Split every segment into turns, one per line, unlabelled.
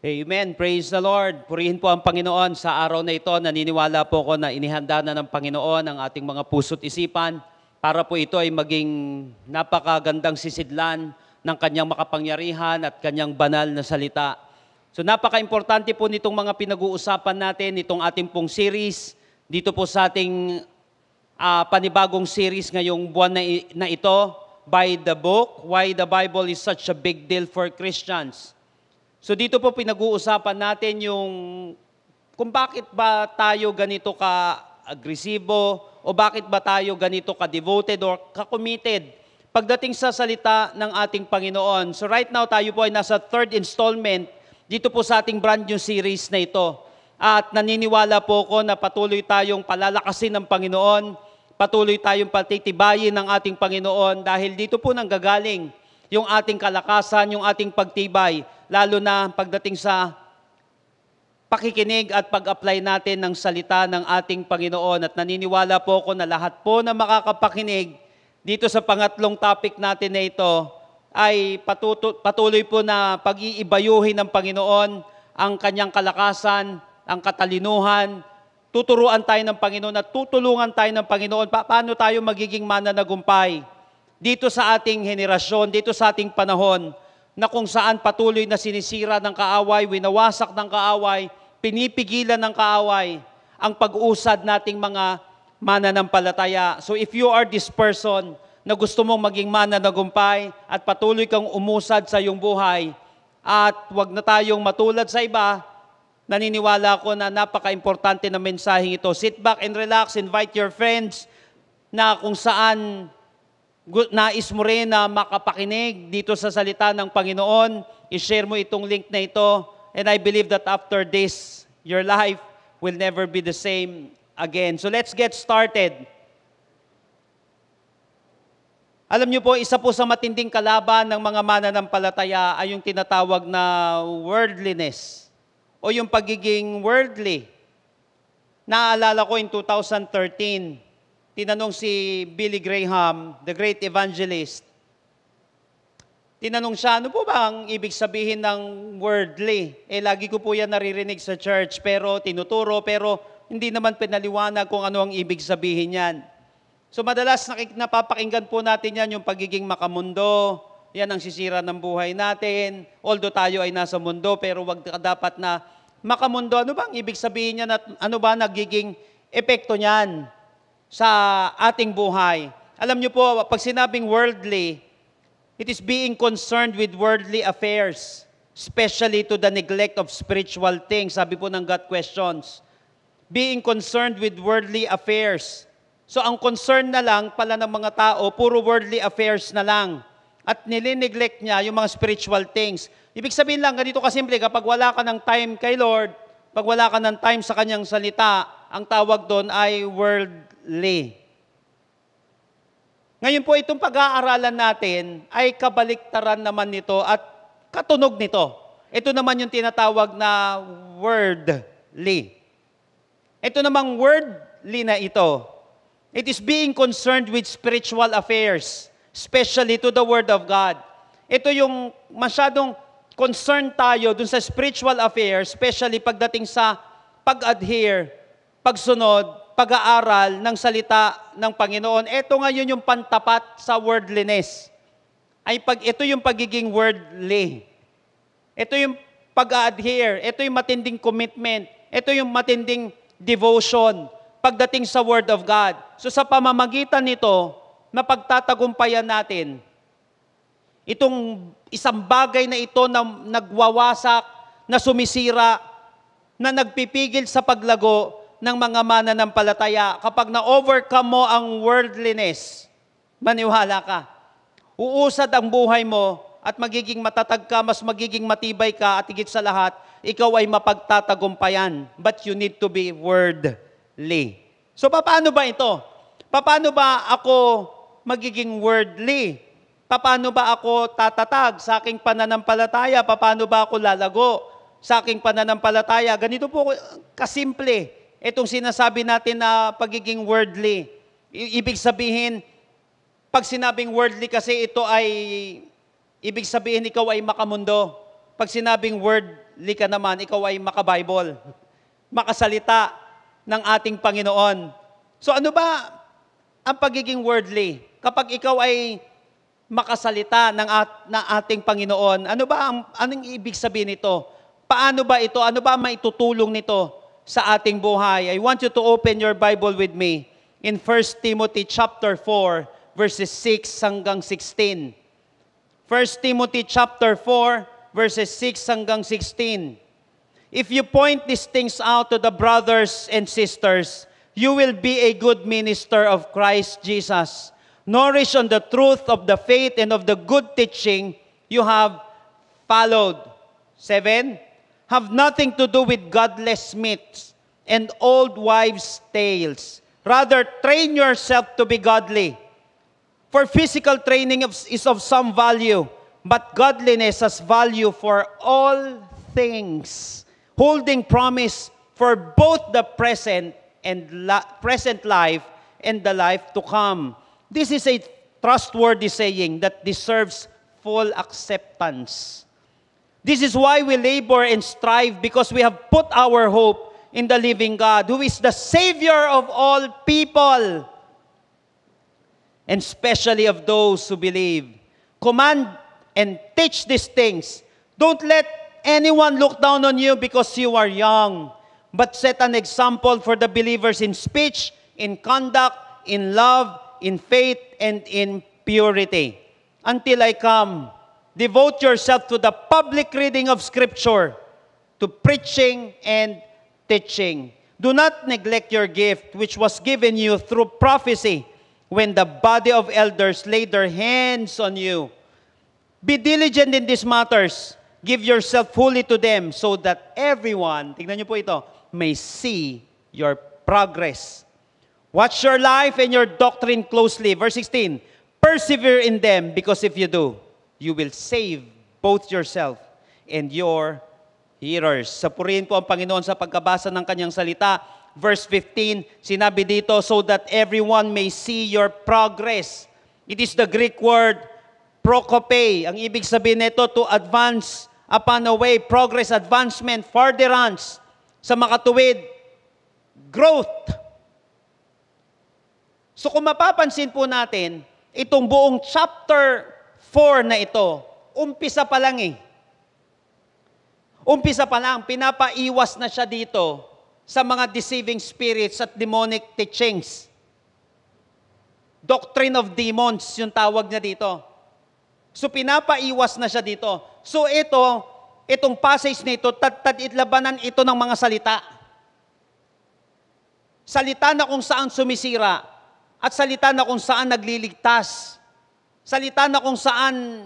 Amen. Praise the Lord. Purihin po ang Panginoon sa araw na ito. Naniniwala po ako na inihanda na ng Panginoon ang ating mga puso't isipan para po ito ay maging napakagandang sisidlan ng kanyang makapangyarihan at kanyang banal na salita. So napaka-importante po nitong mga pinag-uusapan natin, itong ating pong series, dito po sa ating panibagong series ngayong buwan na ito, by the book, Why the Bible is Such a Big Deal for Christians. So dito po pinag-uusapan natin yung kung bakit ba tayo ganito ka-agresibo o bakit ba tayo ganito ka-devoted or ka-committed pagdating sa salita ng ating Panginoon. So right now tayo po ay nasa third installment dito po sa ating brand new series na ito. At naniniwala po ko na patuloy tayong palalakasin ng Panginoon, patuloy tayong patitibayin ng ating Panginoon dahil dito po nanggagaling yung ating kalakasan, yung ating pagtibay, lalo na pagdating sa pakikinig at pag-apply natin ng salita ng ating Panginoon. At naniniwala po ako na lahat po na makakapakinig dito sa pangatlong topic natin na ito ay patuloy po na pag-iibayuhin ng Panginoon ang kanyang kalakasan, ang katalinuhan. Tuturuan tayo ng Panginoon at tutulungan tayo ng Panginoon paano tayo magiging mananagumpay dito sa ating henerasyon, dito sa ating panahon, na kung saan patuloy na sinisira ng kaaway, winawasak ng kaaway, pinipigilan ng kaaway ang pag-usad nating mga mananampalataya. So if you are this person na gusto mong maging mananagumpay at patuloy kang umusad sa iyong buhay at wag na tayong matulad sa iba, naniniwala ko na napaka-importante na mensaheng ito. Sit back and relax, invite your friends na kung saan nais mo rin na makapakinig dito sa salita ng Panginoon. I-share mo itong link na ito. And I believe that after this, your life will never be the same again. So let's get started. Alam niyo po, isa po sa matinding kalaban ng mga mananampalataya ay yung tinatawag na worldliness o yung pagiging worldly. Naalala ko in 2013, tinanong si Billy Graham, the great evangelist. Tinanong siya, ano po ba ang ibig sabihin ng worldly? Lagi ko po yan naririnig sa church, pero tinuturo, pero hindi naman pinaliwanag kung ano ang ibig sabihin yan. So madalas napapakinggan po natin yan, yung pagiging makamundo, yan ang sisira ng buhay natin. Although tayo ay nasa mundo, pero wag dapat na makamundo. Ano ba ang ibig sabihin yan at ano ba nagiging epekto niyan sa ating buhay? Alam niyo po, pag sinabing worldly, it is being concerned with worldly affairs, especially to the neglect of spiritual things. Sabi po ng God Questions. Being concerned with worldly affairs. So ang concern na lang pala ng mga tao, puro worldly affairs na lang. At nilineglect niya yung mga spiritual things. Ibig sabihin lang, ganito kasimple, kapag wala ka ng time kay Lord, pag wala ka ng time sa kanyang salita, ang tawag doon ay worldly. Ngayon po, itong pag-aaralan natin ay kabaliktaran naman nito at katunog nito. Ito naman yung tinatawag na wordly. Ito namang wordly na ito, it is being concerned with spiritual affairs, especially to the Word of God. Ito yung masyadong concerned tayo dun sa spiritual affairs, especially pagdating sa pag-adhere, pagsunod, pag-aaral ng salita ng Panginoon. Ito ngayon yung pantapat sa worldliness. Ito yung pagiging worldly. Ito yung pag-adhere. Ito yung matinding commitment. Ito yung matinding devotion pagdating sa Word of God. So sa pamamagitan nito, na pagtatagumpayan natin, itong isang bagay na ito na nagwawasak, na sumisira, na nagpipigil sa paglago ng mga mananampalataya. Kapag na-overcome mo ang worldliness, maniwala ka. Uusad ang buhay mo at magiging matatag ka, mas magiging matibay ka at higit sa lahat, ikaw ay mapagtatagumpayan. But you need to be worldly. So paano ba ito? Paano ba ako magiging worldly? Paano ba ako tatatag sa aking pananampalataya? Paano ba ako lalago sa aking pananampalataya? Ganito po kasimple itong sinasabi natin na pagiging worldly. Ibig sabihin, pag sinabing worldly kasi ito ay, ibig sabihin ikaw ay makamundo. Pag sinabing worldly, ka naman, ikaw ay maka-Bible, makasalita ng ating Panginoon. So ano ba ang pagiging worldly? Kapag ikaw ay makasalita ng ating Panginoon, anong ibig sabihin nito? Paano ba ito? Ano ba maitutulong nito sa ating buhay? I want you to open your Bible with me in 1 Timothy chapter 4, verses 6 hanggang 16. 1 Timothy chapter 4, verses 6 hanggang 16. If you point these things out to the brothers and sisters, you will be a good minister of Christ Jesus, nourished on the truth of the faith and of the good teaching you have followed. 7. Have nothing to do with godless myths and old wives' tales. Rather, train yourself to be godly. For physical training is of some value, but godliness has value for all things, holding promise for both the present life and the life to come. This is a trustworthy saying that deserves full acceptance. This is why we labor and strive, because we have put our hope in the living God, who is the Savior of all people, and especially of those who believe. Command and teach these things. Don't let anyone look down on you because you are young, but set an example for the believers in speech, in conduct, in love, in faith, and in purity. Until I come, devote yourself to the public reading of Scripture, to preaching and teaching. Do not neglect your gift, which was given you through prophecy, when the body of elders laid their hands on you. Be diligent in these matters. Give yourself fully to them, so that everyone, tingnan niyo po ito, may see your progress. Watch your life and your doctrine closely. Verse 16, persevere in them, because if you do, you will save both yourself and your hearers. Sapurihin po ang Panginoon sa pagkabasa ng kanyang salita. Verse 15, sinabi dito, so that everyone may see your progress. It is the Greek word prokope. Ang ibig sabihin nito, to advance upon a way, progress, advancement, furtherance, sa makatuwid, growth. So kung mapapansin po natin, itong buong chapter 4 na ito, umpisa pa lang eh. Umpisa pa lang, pinapaiwas na siya dito sa mga deceiving spirits at demonic teachings. Doctrine of demons, yung tawag niya dito. So pinapaiwas na siya dito. So itong passage nito, itlabanan ito ng mga salita. Salita na kung saan sumisira, at salita na kung saan nagliligtas. Salita na kung saan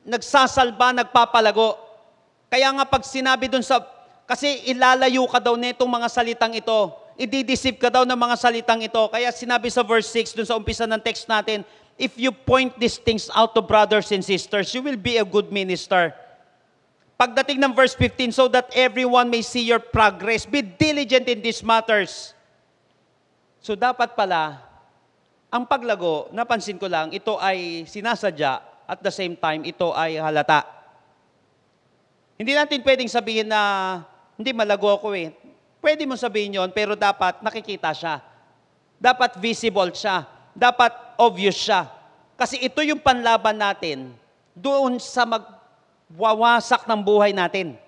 nagsasalba, nagpapalago. Kaya nga pag sinabi dun kasi ilalayo ka daw nitong mga salitang ito. I-deceive ka daw ng mga salitang ito. Kaya sinabi sa verse 6, dun sa umpisa ng text natin, if you point these things out to brothers and sisters, you will be a good minister. Pagdating ng verse 15, so that everyone may see your progress. Be diligent in these matters. So dapat pala, ang paglago, napansin ko lang, ito ay sinasadya, at the same time, ito ay halata. Hindi natin pwedeng sabihin na, hindi malago ako eh. Pwede mo sabihin yon, pero dapat nakikita siya. Dapat visible siya. Dapat obvious siya. Kasi ito yung panlaban natin doon sa magwawasak ng buhay natin.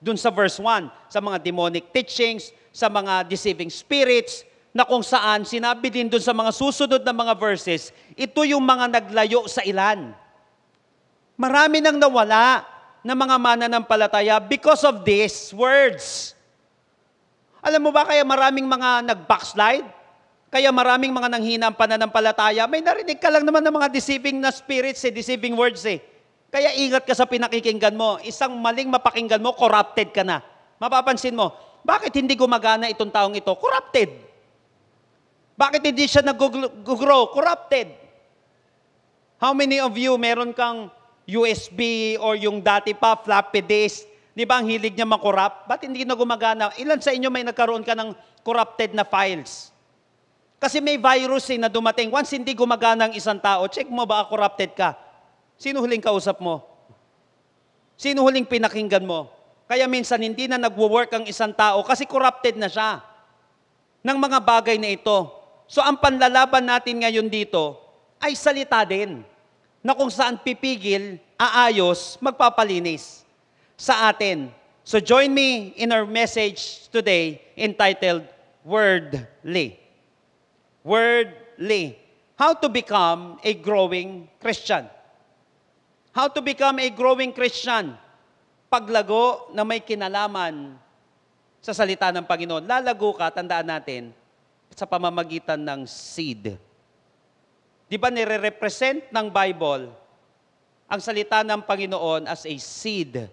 Doon sa verse 1, sa mga demonic teachings, sa mga deceiving spirits, na kung saan sinabi din doon sa mga susunod na mga verses, ito yung mga naglayo sa ilan. Marami nang nawala na mga mananampalataya because of these words. Alam mo ba kaya maraming mga nag-backslide? Kaya maraming mga nanghina ang pananampalataya? May narinig ka lang naman ng mga deceiving na spirits deceiving words eh. Kaya ingat ka sa pinakikinggan mo. Isang maling mapakinggan mo, corrupted ka na. Mapapansin mo, bakit hindi gumagana itong taong ito? Corrupted. Bakit hindi siya nag-grow? Corrupted. How many of you meron kang USB or yung dati pa, floppy disk? Di ba ang hilig niya makorrupt? Ba't hindi na gumagana? Ilan sa inyo may nagkaroon ka ng corrupted na files? Kasi may virus na dumating. Once hindi gumagana ang isang tao, check mo ba corrupted ka? Sino huling kausap mo? Sino huling pinakinggan mo? Kaya minsan hindi na nagwo-work ang isang tao kasi corrupted na siya ng mga bagay na ito. So ang panlalaban natin ngayon dito ay salita din na kung saan pipigil, aayos, magpapalinis sa atin. So join me in our message today entitled Wordly. Wordly. How to become a growing Christian. How to become a growing Christian. Paglago na may kinalaman sa salita ng Panginoon. Lalago ka, tandaan natin, sa pamamagitan ng seed. Di ba nire-represent ng Bible ang salita ng Panginoon as a seed,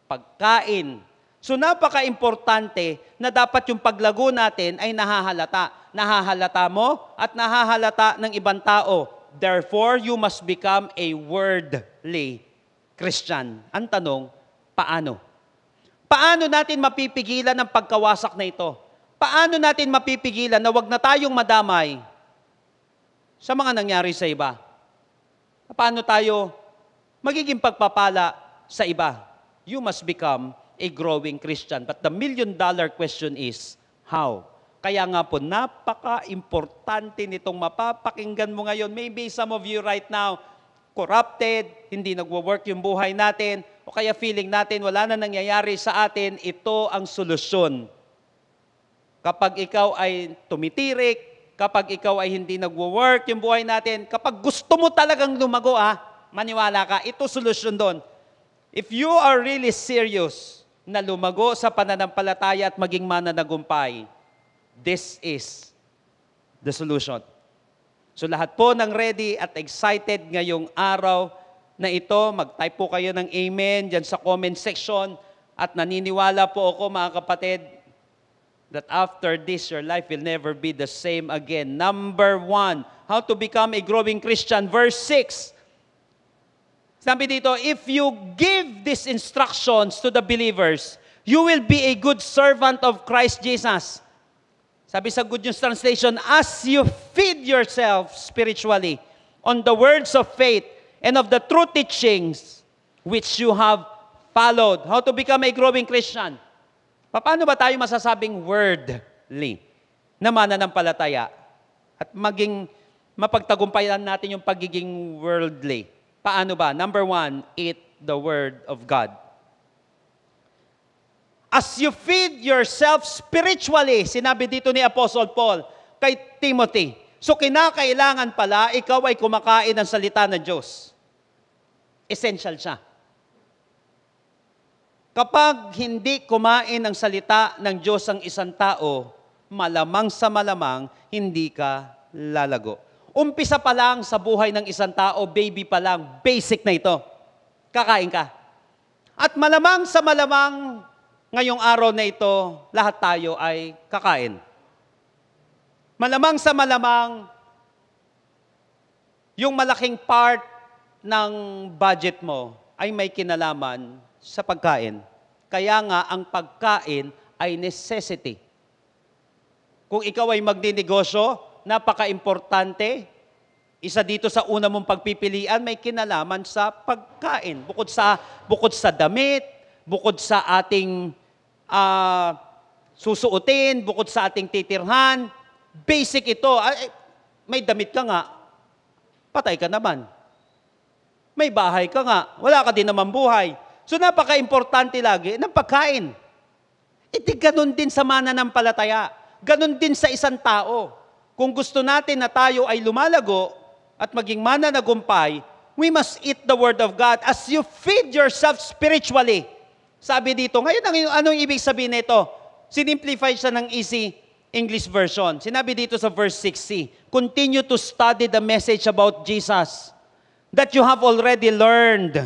pagkain. So napaka-importante na dapat yung paglago natin ay nahahalata. Nahahalata mo at nahahalata ng ibang tao. Therefore, you must become a wordly Christian. Ang tanong, paano? Paano natin mapipigilan ang pagkawasak na ito? Paano natin mapipigilan na wag na tayong madamay sa mga nangyari sa iba? Paano tayo magiging pagpapala sa iba? You must become a growing Christian. But the million-dollar question is, how? Kaya nga po, napaka-importante nitong mapapakinggan mo ngayon. Maybe some of you right now, corrupted, hindi nagwo-work yung buhay natin, o kaya feeling natin wala na nangyayari sa atin, ito ang solusyon. Kapag ikaw ay tumitirik, kapag ikaw ay hindi nagwo-work yung buhay natin, kapag gusto mo talagang lumago, maniwala ka, ito solusyon doon. If you are really serious na lumago sa pananampalataya at maging mananagumpay, this is the solution. So lahat po ng ready at excited ngayong araw na ito, mag-type po kayo ng amen dyan sa comment section at naniniwala po ako mga kapatid that after this, your life will never be the same again. Number 1, how to become a growing Christian. Verse 6, sabi dito, if you give these instructions to the believers, you will be a good servant of Christ Jesus. Sabi sa Good News Translation, as you feed yourself spiritually on the words of faith and of the true teachings which you have followed. How to become a growing Christian? Paano ba tayo masasabing wordly na mananampalataya at maging mapagtagumpayan natin yung pagiging worldly? Paano ba? Number 1, eat the Word of God. As you feed yourself spiritually, sinabi dito ni Apostle Paul kay Timothy. So kinakailangan pala, ikaw ay kumakain ng salita ng Diyos. Essential siya. Kapag hindi kumain ng salita ng Diyos ang isang tao, malamang sa malamang, hindi ka lalago. Umpisa pa lang sa buhay ng isang tao, baby pa lang, basic na ito. Kakain ka. At malamang sa malamang, ngayong araw na ito, lahat tayo ay kakain. Malamang sa malamang, yung malaking part ng budget mo ay may kinalaman sa pagkain. Kaya nga, ang pagkain ay necessity. Kung ikaw ay magdinegosyo, napaka-importante. Isa dito sa una mong pagpipilian, may kinalaman sa pagkain. Bukod sa damit, bukod sa ating susuotin, bukod sa ating titirhan, basic ito. May damit ka nga, patay ka naman. May bahay ka nga, wala ka din naman buhay. So napaka-importante lagi ng pagkain. Iti ganun din sa mananampalataya. Ganun din sa isang tao. Kung gusto natin na tayo ay lumalago at maging mananagumpay, we must eat the Word of God as you feed yourself spiritually. Sabi dito, ngayon anong ibig sabihin nito? Sinimplify siya ng easy English version. Sinabi dito sa verse 6c, continue to study the message about Jesus that you have already learned.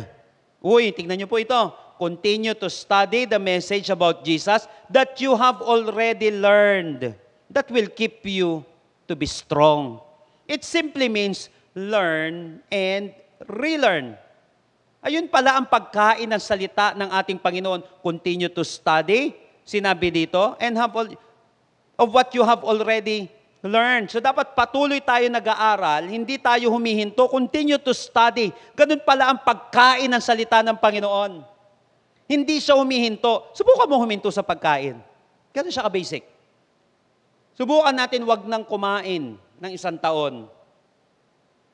Uy, tingnan niyo po ito. Continue to study the message about Jesus that you have already learned. That will keep you to be strong. It simply means learn and relearn. Ayun pala ang pagkain ng salita ng ating Panginoon. Continue to study, sinabi dito, and have of what you have already learned. So dapat patuloy tayo nag-aaral, hindi tayo humihinto, continue to study. Ganun pala ang pagkain ng salita ng Panginoon. Hindi siya humihinto. Subukan mo huminto sa pagkain. Ganun siya ka-basic. Subukan natin wag nang kumain ng 1 taon.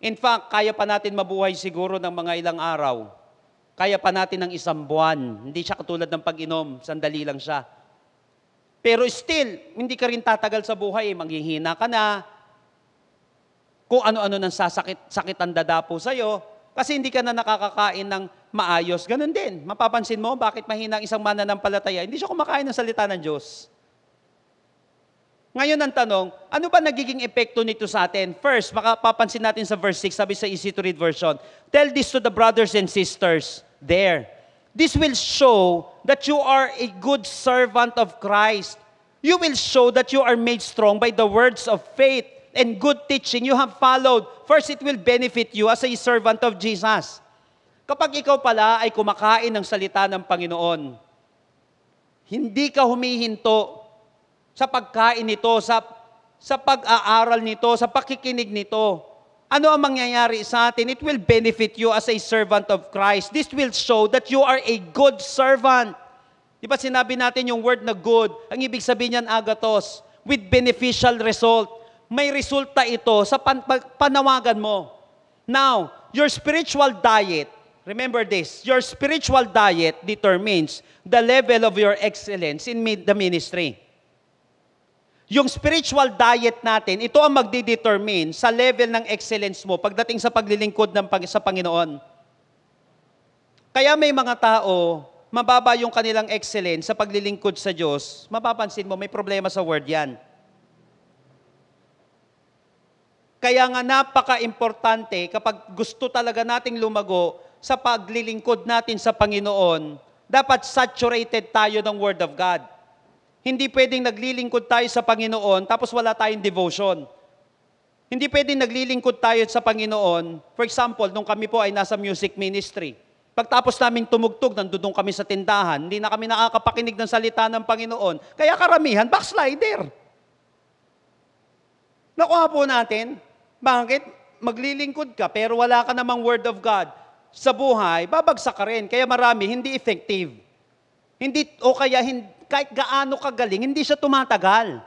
In fact, kaya pa natin mabuhay siguro ng mga ilang araw. Kaya pa natin ng 1 buwan. Hindi siya katulad ng pag-inom. Sandali lang siya. Pero still, hindi ka rin tatagal sa buhay. Manghihina ka na. Kung ano-ano nang sakit ang dadapo sa'yo. Kasi hindi ka na nakakakain ng maayos. Ganun din. Mapapansin mo, bakit mahina ang isang mananampalataya? Hindi siya kumakain ng salita ng Diyos. Ngayon ang tanong, ano ba nagiging epekto nito sa atin? First, makapapansin natin sa verse 6, sabi sa easy to read version, tell this to the brothers and sisters there. This will show that you are a good servant of Christ. You will show that you are made strong by the words of faith and good teaching you have followed. First, it will benefit you as a servant of Jesus. Kapag ikaw pala ay kumakain ng salita ng Panginoon, hindi ka humihinto sa pagkain nito, sa pag-aaral nito, sa pakikinig nito. Ano ang mangyayari sa atin? It will benefit you as a servant of Christ. This will show that you are a good servant. Di ba sinabi natin yung word na good? Ang ibig sabihin niyan, agathos, with beneficial result. May resulta ito sa panawagan mo. Now, your spiritual diet, remember this, your spiritual diet determines the level of your excellence in the ministry. Yung spiritual diet natin, ito ang magdidetermine sa level ng excellence mo pagdating sa paglilingkod sa Panginoon. Kaya may mga tao, mababa yung kanilang excellence sa paglilingkod sa Diyos, mapapansin mo, may problema sa word yan. Kaya nga napaka-importante kapag gusto talaga nating lumago sa paglilingkod natin sa Panginoon, dapat saturated tayo ng Word of God. Hindi pwedeng naglilingkod tayo sa Panginoon tapos wala tayong devotion. Hindi pwedeng naglilingkod tayo sa Panginoon. For example, nung kami po ay nasa music ministry, pagtapos naming tumugtog, nandun kami sa tindahan, hindi na kami nakakapakinig ng salita ng Panginoon. Kaya karamihan, backslider. Nakuha po natin, bakit? Maglilingkod ka pero wala ka namang Word of God sa buhay, babagsak ka rin. Kaya marami, hindi effective. Kahit gaano kagaling, hindi siya tumatagal.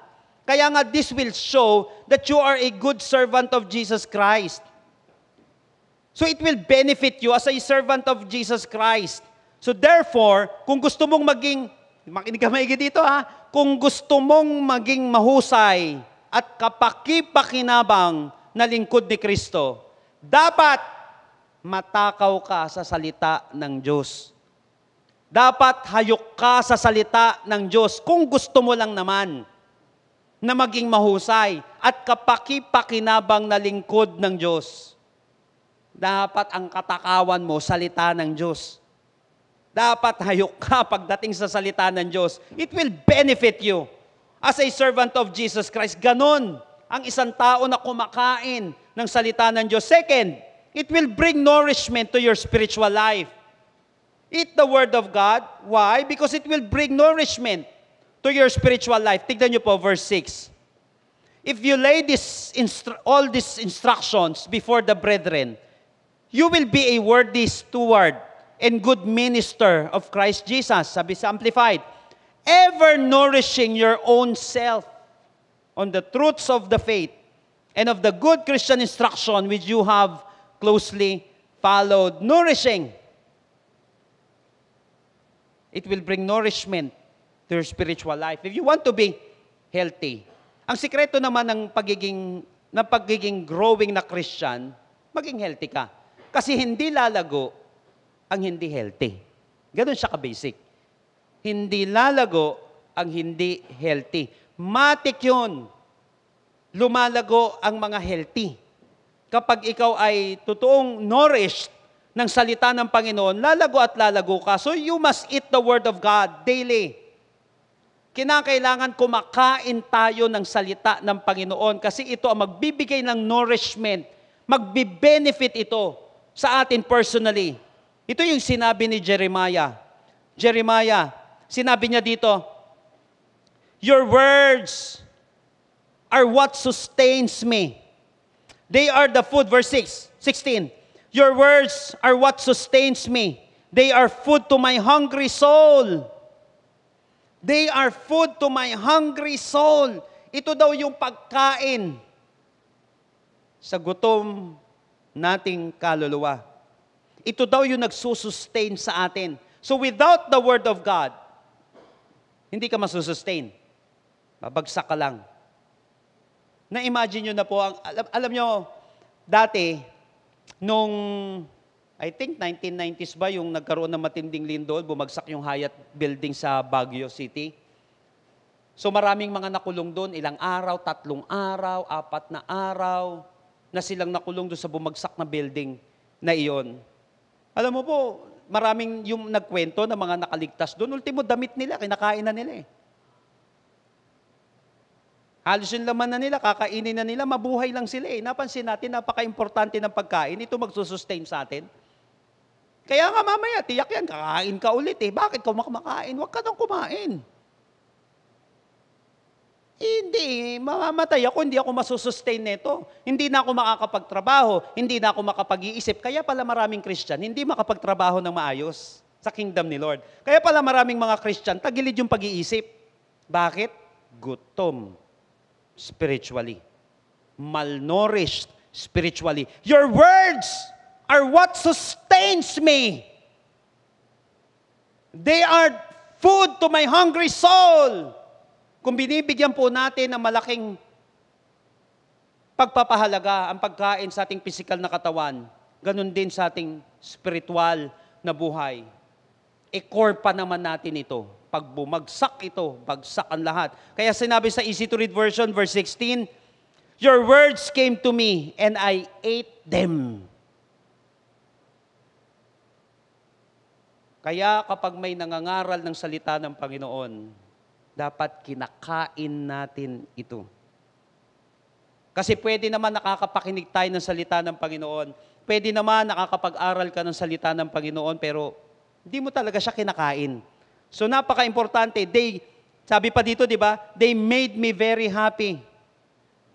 Kaya nga, this will show that you are a good servant of Jesus Christ. So it will benefit you as a servant of Jesus Christ. So therefore, kung gusto mong makinig ka maigi dito kung gusto mong maging mahusay at kapaki-pakinabang na lingkod ni Kristo, dapat matakaw ka sa salita ng Diyos. Dapat hayok ka sa salita ng Diyos kung gusto mo lang naman na maging mahusay at kapaki-pakinabang na lingkod ng Diyos. Dapat ang katakawan mo, salita ng Diyos. Dapat hayok ka pagdating sa salita ng Diyos. It will benefit you as a servant of Jesus Christ. Ganon ang isang tao na kumakain ng salita ng Diyos. Second, it will bring nourishment to your spiritual life. Eat the Word of God. Why? Because it will bring nourishment to your spiritual life. Tignan niyo po, verse 6. If you lay all these instructions before the brethren, you will be a worthy steward and good minister of Christ Jesus. Sabi sa Amplified, ever nourishing your own self on the truths of the faith and of the good Christian instruction which you have closely followed. Nourishing. It will bring nourishment to your spiritual life. If you want to be healthy, ang sikreto naman ng pagiging growing na Christian, maging healthy ka. Kasi hindi lalago ang hindi healthy. Ganun siya ka-basic. Hindi lalago ang hindi healthy. Matik yun. Lumalago ang mga healthy. Kapag ikaw ay totoong nourished ng salita ng Panginoon, lalago at lalago ka. So you must eat the Word of God daily. Kinakailangan kumakain tayo ng salita ng Panginoon kasi ito ang magbibigay ng nourishment. Magbi-benefit ito sa atin personally. Ito yung sinabi ni Jeremiah. Jeremiah, sinabi niya dito, your words are what sustains me. They are the food, verse 16. Your words are what sustains me. They are food to my hungry soul. They are food to my hungry soul. Ito daw yung pagkain sa gutom nating kaluluwa. Ito daw yung nagsusustain sa atin. So without the Word of God, hindi ka masusustain. Babagsak ka lang. Na-imagine nyo na po, alam nyo, dati, nung, I think 1990s ba, yung nagkaroon ng matinding lindol, bumagsak yung Hyatt building sa Baguio City. So maraming mga nakulong doon, ilang araw, 3 araw, 4 na araw, na silang nakulong doon sa bumagsak na building na iyon. Alam mo po, maraming yung nagkwento na mga nakaligtas doon, ultimo damit nila, kinakain na nila eh. Halos yung laman na nila, kakainin na nila, mabuhay lang sila eh. Napansin natin, napaka-importante ng pagkain, ito magsusustain sa atin. Kaya nga mamaya, tiyak yan, kakain ka ulit eh. Bakit ka kumakain? Huwag ka nang kumain. Hindi, mamamatay ako, hindi ako masusustain nito. Hindi na ako makakapagtrabaho, hindi na ako makapag-iisip. Kaya pala maraming Christian, hindi makapagtrabaho ng maayos sa kingdom ni Lord. Kaya pala maraming mga Christian, tagilid yung pag-iisip. Bakit? Gutom spiritually. Malnourished spiritually. Your words are what sustains me. They are food to my hungry soul. Kung binibigyan po natin ng malaking pagpapahalaga ang pagkain sa ating physical na katawan, ganun din sa ating spiritual na buhay. E-core pa naman natin ito. Pag bumagsak ito, bagsak ang lahat. Kaya sinabi sa Easy to Read version, verse 16, your words came to me and I ate them. Kaya kapag may nangangaral ng salita ng Panginoon, dapat kinakain natin ito. Kasi pwede naman nakakapakinig tayo ng salita ng Panginoon. Pwede naman nakakapag-aral ka ng salita ng Panginoon, pero hindi mo talaga siya kinakain. So napaka-importante. Sabi pa dito, di ba? They made me very happy.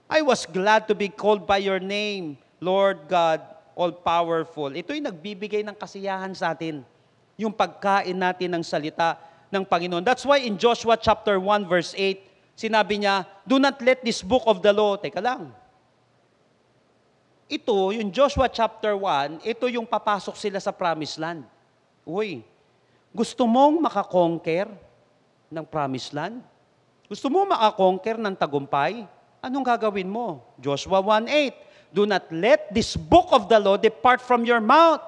I was glad to be called by your name, Lord God, all-powerful. Ito'y nagbibigay ng kasiyahan sa atin. Yung pagkain natin ng salita ng Panginoon. That's why in Joshua chapter 1 verse 8, sinabi niya, do not let this book of the law, teka lang. Ito, yung Joshua chapter 1, ito yung papasok sila sa promised land. Uy, gusto mong makakonquer ng promised land? Gusto mo makakonquer ng tagumpay? Anong gagawin mo? Joshua 1:8, do not let this book of the law depart from your mouth.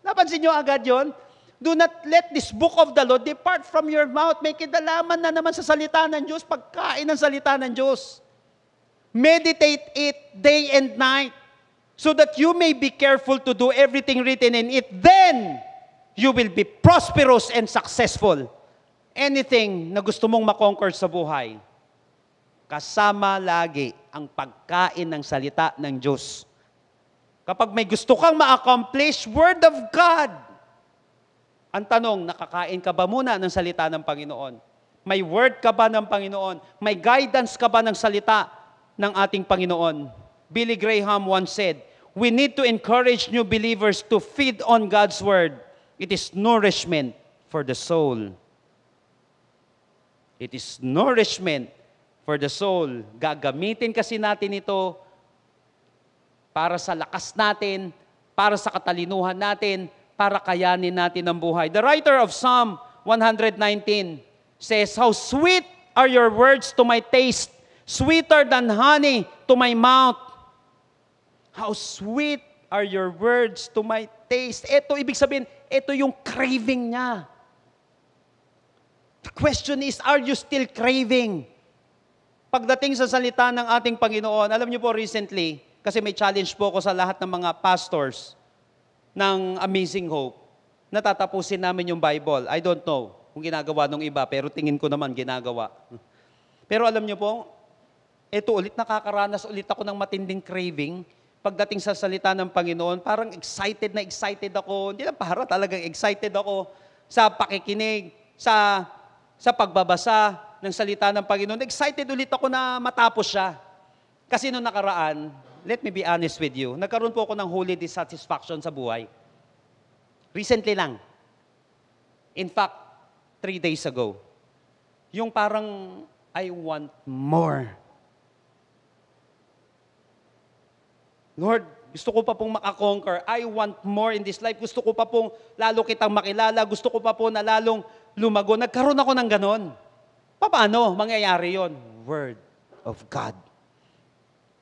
Napansin niyo agad yon? Do not let this book of the law depart from your mouth. May kinalaman na naman sa salita ng Diyos, pagkain ng salita ng Diyos. Meditate it day and night, so that you may be careful to do everything written in it. Then, you will be prosperous and successful. Anything na gusto mong makonquer sa buhay, kasama lagi ang pagkain ng salita ng Diyos. Kapag may gusto kang ma-accomplish, Word of God. Ang tanong, nakakain ka ba muna ng salita ng Panginoon? May word ka ba ng Panginoon? May guidance ka ba ng salita ng ating Panginoon? Billy Graham once said, we need to encourage new believers to feed on God's Word. It is nourishment for the soul. It is nourishment for the soul. Gagamitin kasi natin ito para sa lakas natin, para sa katalinuhan natin, para kayanin natin ang buhay. The writer of Psalm 119 says, how sweet are your words to my taste, sweeter than honey to my mouth. How sweet are your words to my taste. Ito, ibig sabihin, ito yung craving niya. The question is, are you still craving? Pagdating sa salita ng ating Panginoon, alam niyo po recently, kasi may challenge po ako sa lahat ng mga pastors ng Amazing Hope, natatapusin namin yung Bible. I don't know kung ginagawa ng iba, pero tingin ko naman ginagawa. Pero alam niyo po, ito ulit, nakakaranas ulit ako ng matinding craving. Pagdating sa salita ng Panginoon, parang excited na excited ako. Hindi lang para, talagang excited ako sa pakikinig, sa pagbabasa ng salita ng Panginoon. Excited ulit ako na matapos siya. Kasi nung nakaraan, let me be honest with you, nagkaroon po ako ng holy dissatisfaction sa buhay. Recently lang. In fact, 3 days ago, yung parang, I want more. Lord, gusto ko pa pong makakonquer. I want more in this life. Gusto ko pa pong lalo kitang makilala. Gusto ko pa po na lalong lumago. Nagkaroon ako ng ganon. Paano mangyayari yon? Word of God.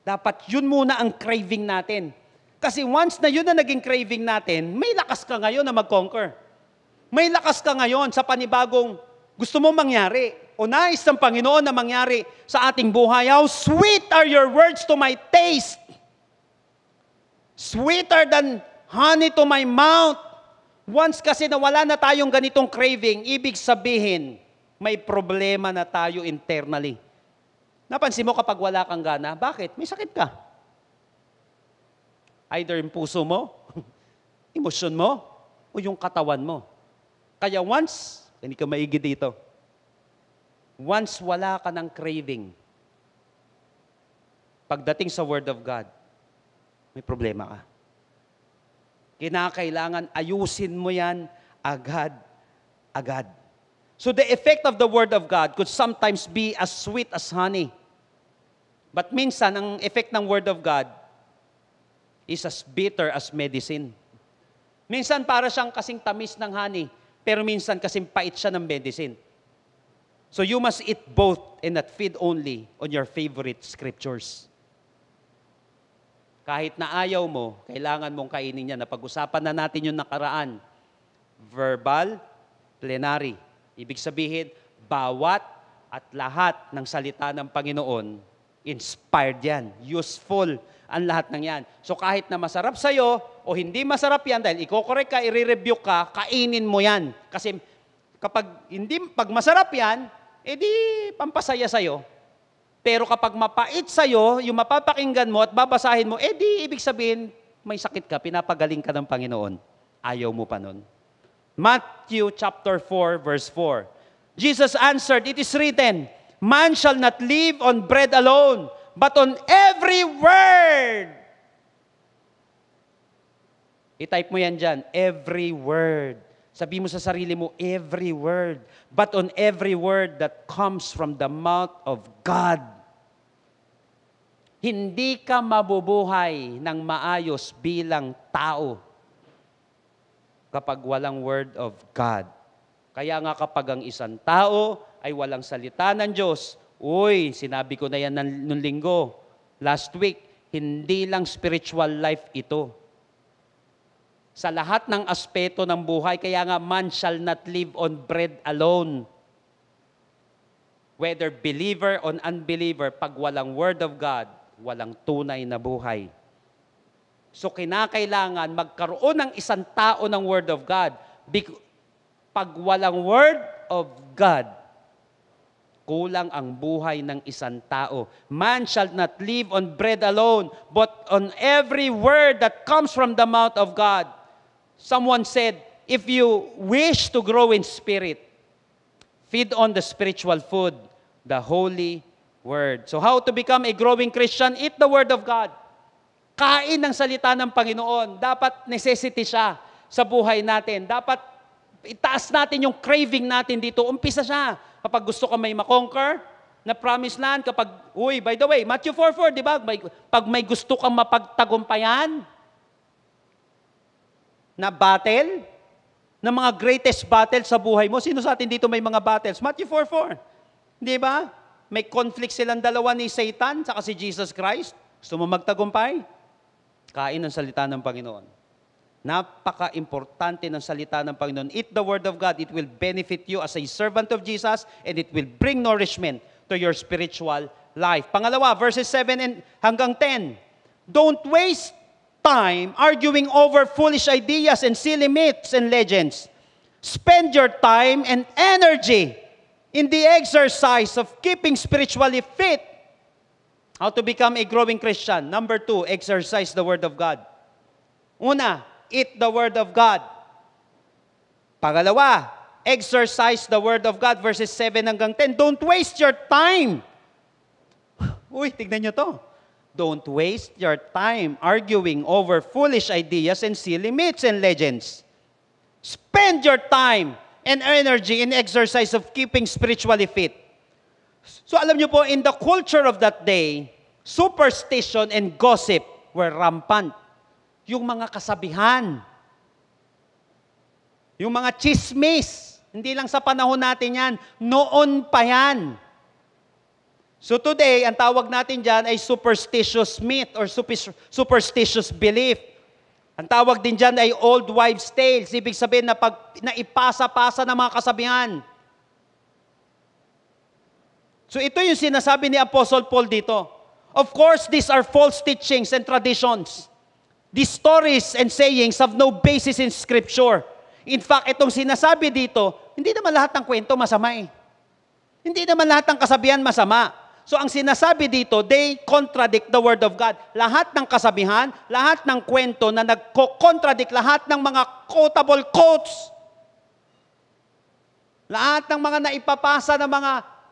Dapat yun muna ang craving natin. Kasi once na yun na naging craving natin, may lakas ka ngayon na mag-conquer. May lakas ka ngayon sa panibagong gusto mo mangyari o nais ng Panginoon na mangyari sa ating buhay. How sweet are your words to my taste. Sweeter than honey to my mouth. Once kasi na wala na tayong ganitong craving, ibig sabihin, may problema na tayo internally. Napansin mo kapag wala kang gana, bakit? May sakit ka. Either yung puso mo, emosyon mo, o yung katawan mo. Kaya once, hindi ka maigi dito, once wala ka ng craving, pagdating sa Word of God, may problema ka. Kinakailangan ayusin mo yan agad. So the effect of the Word of God could sometimes be as sweet as honey. But minsan, ang effect ng Word of God is as bitter as medicine. Minsan para siyang kasing tamis ng honey, pero minsan kasing pait siya ng medicine. So you must eat both and not feed only on your favorite scriptures. Kahit na ayaw mo, kailangan mong kainin yan. Napag-usapan na natin yung nakaraan. Verbal, plenary. Ibig sabihin, bawat at lahat ng salita ng Panginoon, inspired yan. Useful ang lahat ng yan. So kahit na masarap sa'yo o hindi masarap yan, dahil i-correct ka, i-rebuke ka, kainin mo yan. Kasi pag masarap yan, edi pampasaya sa'yo. Pero kapag mapait sa'yo, yung mapapakinggan mo at babasahin mo, edi ibig sabihin, may sakit ka, pinapagaling ka ng Panginoon. Ayaw mo pa nun. Matthew chapter 4, verse 4. Jesus answered, it is written, man shall not live on bread alone, but on every word. I-type mo yan dyan, every word. Sabi mo sa sarili mo, every word. But on every word that comes from the mouth of God. Hindi ka mabubuhay ng maayos bilang tao kapag walang word of God. Kaya nga kapag ang isang tao ay walang salita ng Diyos, sinabi ko na yan nung linggo, last week, hindi lang spiritual life ito. Sa lahat ng aspeto ng buhay, kaya nga man shall not live on bread alone. Whether believer or unbeliever, pag walang word of God, walang tunay na buhay. So kinakailangan magkaroon ng isang tao ng word of God. Pag walang word of God, kulang ang buhay ng isang tao. Man shall not live on bread alone, but on every word that comes from the mouth of God. Someone said, if you wish to grow in spirit, feed on the spiritual food, the Holy Word. So how to become a growing Christian? Eat the Word of God. Kain ng salita ng Panginoon. Dapat necessity siya sa buhay natin. Dapat itaas natin yung craving natin dito. Umpisa siya. Kapag gusto ka may makonquer, na promised land, by the way, Matthew 4:4, di ba? Pag may gusto kang mapagtagumpayan, na battle, na mga greatest battle sa buhay mo. Sino sa atin dito may mga battles? Matthew 4:4. Di ba? May conflict silang dalawa ni Satan saka si Jesus Christ. Gusto mo magtagumpay? Kain ng salita ng Panginoon. Napaka-importante ng salita ng Panginoon. Eat the Word of God. It will benefit you as a servant of Jesus and it will bring nourishment to your spiritual life. Pangalawa, verses 7 hanggang 10. Don't waste time arguing over foolish ideas and silly myths and legends. Spend your time and energy in the exercise of keeping spiritually fit. How to become a growing Christian? Number 2, exercise the Word of God. Una, eat the Word of God. Pangalawa, exercise the Word of God, verses 7 hanggang 10. Don't waste your time. Tignan nyo to. Don't waste your time arguing over foolish ideas and silly myths and legends. Spend your time and energy in exercise of keeping spiritually fit. So alam niyo po, in the culture of that day, superstition and gossip were rampant. Yung mga kasabihan, yung mga chismis, hindi lang sa panahon natin yan, noon pa yan. So today, ang tawag natin dyan ay superstitious myth or superstitious belief. Ang tawag din dyan ay old wives' tales. Ibig sabihin na ipasa-pasa ng mga kasabihan. So ito yung sinasabi ni Apostle Paul dito. Of course, these are false teachings and traditions. These stories and sayings have no basis in Scripture. In fact, itong sinasabi dito, hindi naman lahat ng kwento masama eh. Hindi naman lahat ng kasabihan masama. So ang sinasabi dito, they contradict the Word of God. Lahat ng kasabihan, lahat ng kwento na nagko-contradict, lahat ng mga quotable quotes, lahat ng mga naipapasa ng mga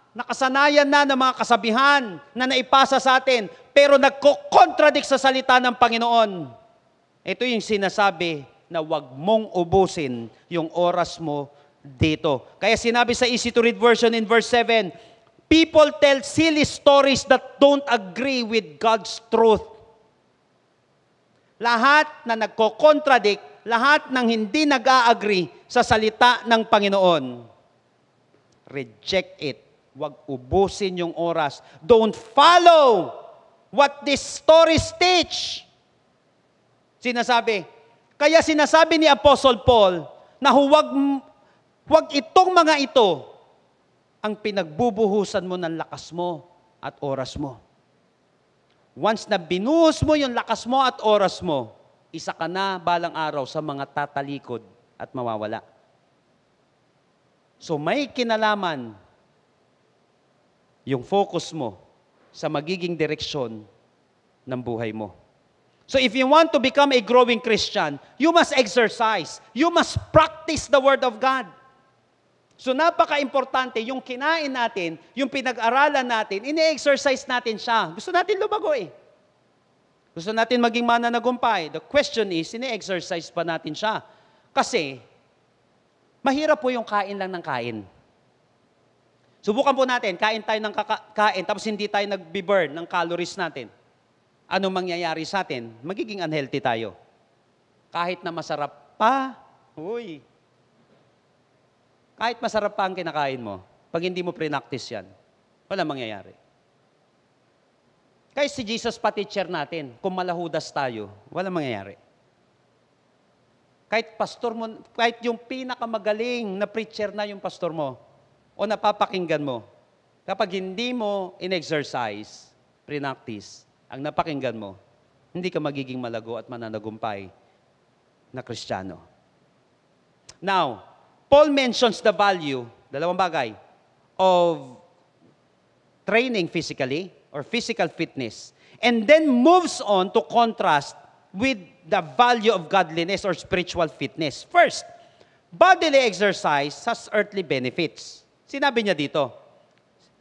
nakasanayan na ng mga kasabihan na naipasa sa atin, pero nagko-contradict sa salita ng Panginoon. Ito yung sinasabi na wag mong ubusin yung oras mo dito. Kaya sinabi sa easy to read version in verse 7, people tell silly stories that don't agree with God's truth. Lahat na nagko-contradict, lahat ng hindi nag-a-agree sa salita ng Panginoon, reject it. Wag ubusin yung oras. Don't follow what these stories teach. Kaya sinasabi ni Apostle Paul na huwag itong mga ito ang pinagbubuhusan mo ng lakas mo at oras mo. Once na binuhos mo yung lakas mo at oras mo, isa ka na balang araw sa mga tatalikod at mawawala. So may kinalaman yung focus mo sa magiging direksyon ng buhay mo. So if you want to become a growing Christian, you must exercise. You must practice the Word of God. So napaka-importante, yung kinain natin, yung pinag-aralan natin, ini-exercise natin siya. Gusto natin lumago eh. Gusto natin maging mananagumpay. The question is, ini-exercise pa natin siya. Kasi, mahirap po yung kain lang ng kain. Subukan po natin, kain tayo ng kain, tapos hindi tayo nag-burn ng calories natin. Anong mangyayari sa atin? Magiging unhealthy tayo. Kahit na masarap pa, kahit masarap pa ang kinakain mo, pag hindi mo pre-practice yan, wala mangyayari. Kahit si Jesus pa teacher natin, kung malahudas tayo, wala mangyayari. Kahit pastor mo, kahit yung pinakamagaling na preacher na yung pastor mo, o napapakinggan mo, kapag hindi mo in-exercise, pre-practice, ang napakinggan mo, hindi ka magiging malago at mananagumpay na Kristiyano. Now, Paul mentions the value, dalawang bagay, of training physically or physical fitness, and then moves on to contrast with the value of godliness or spiritual fitness. First, bodily exercise has earthly benefits. Sinabi niya dito.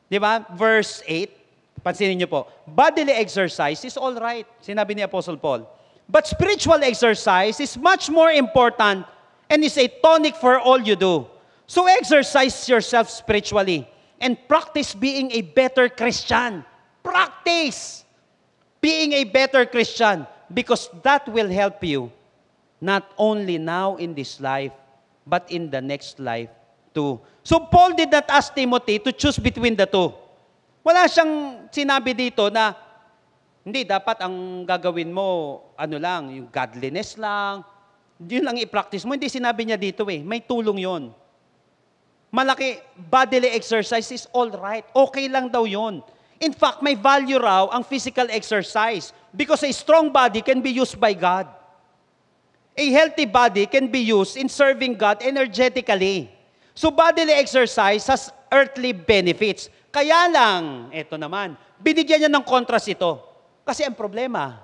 Di ba? Verse 8, pansinin niyo po, bodily exercise is all right, sinabi ni Apostle Paul. But spiritual exercise is much more important and is a tonic for all you do. So exercise yourself spiritually and practice being a better Christian. Practice being a better Christian because that will help you not only now in this life, but in the next life too. So Paul did not ask Timothy to choose between the two. Wala siyang sinabi dito na, hindi, dapat ang gagawin mo, yung godliness lang, yun lang i-practice mo. Hindi sinabi niya dito may tulong yon. Malaki, bodily exercise is all right. Okay lang daw yon. In fact, may value raw ang physical exercise because a strong body can be used by God. A healthy body can be used in serving God energetically. So bodily exercise has earthly benefits. Kaya lang, eto naman, binigyan niya ng contrast ito. Kasi ang problema,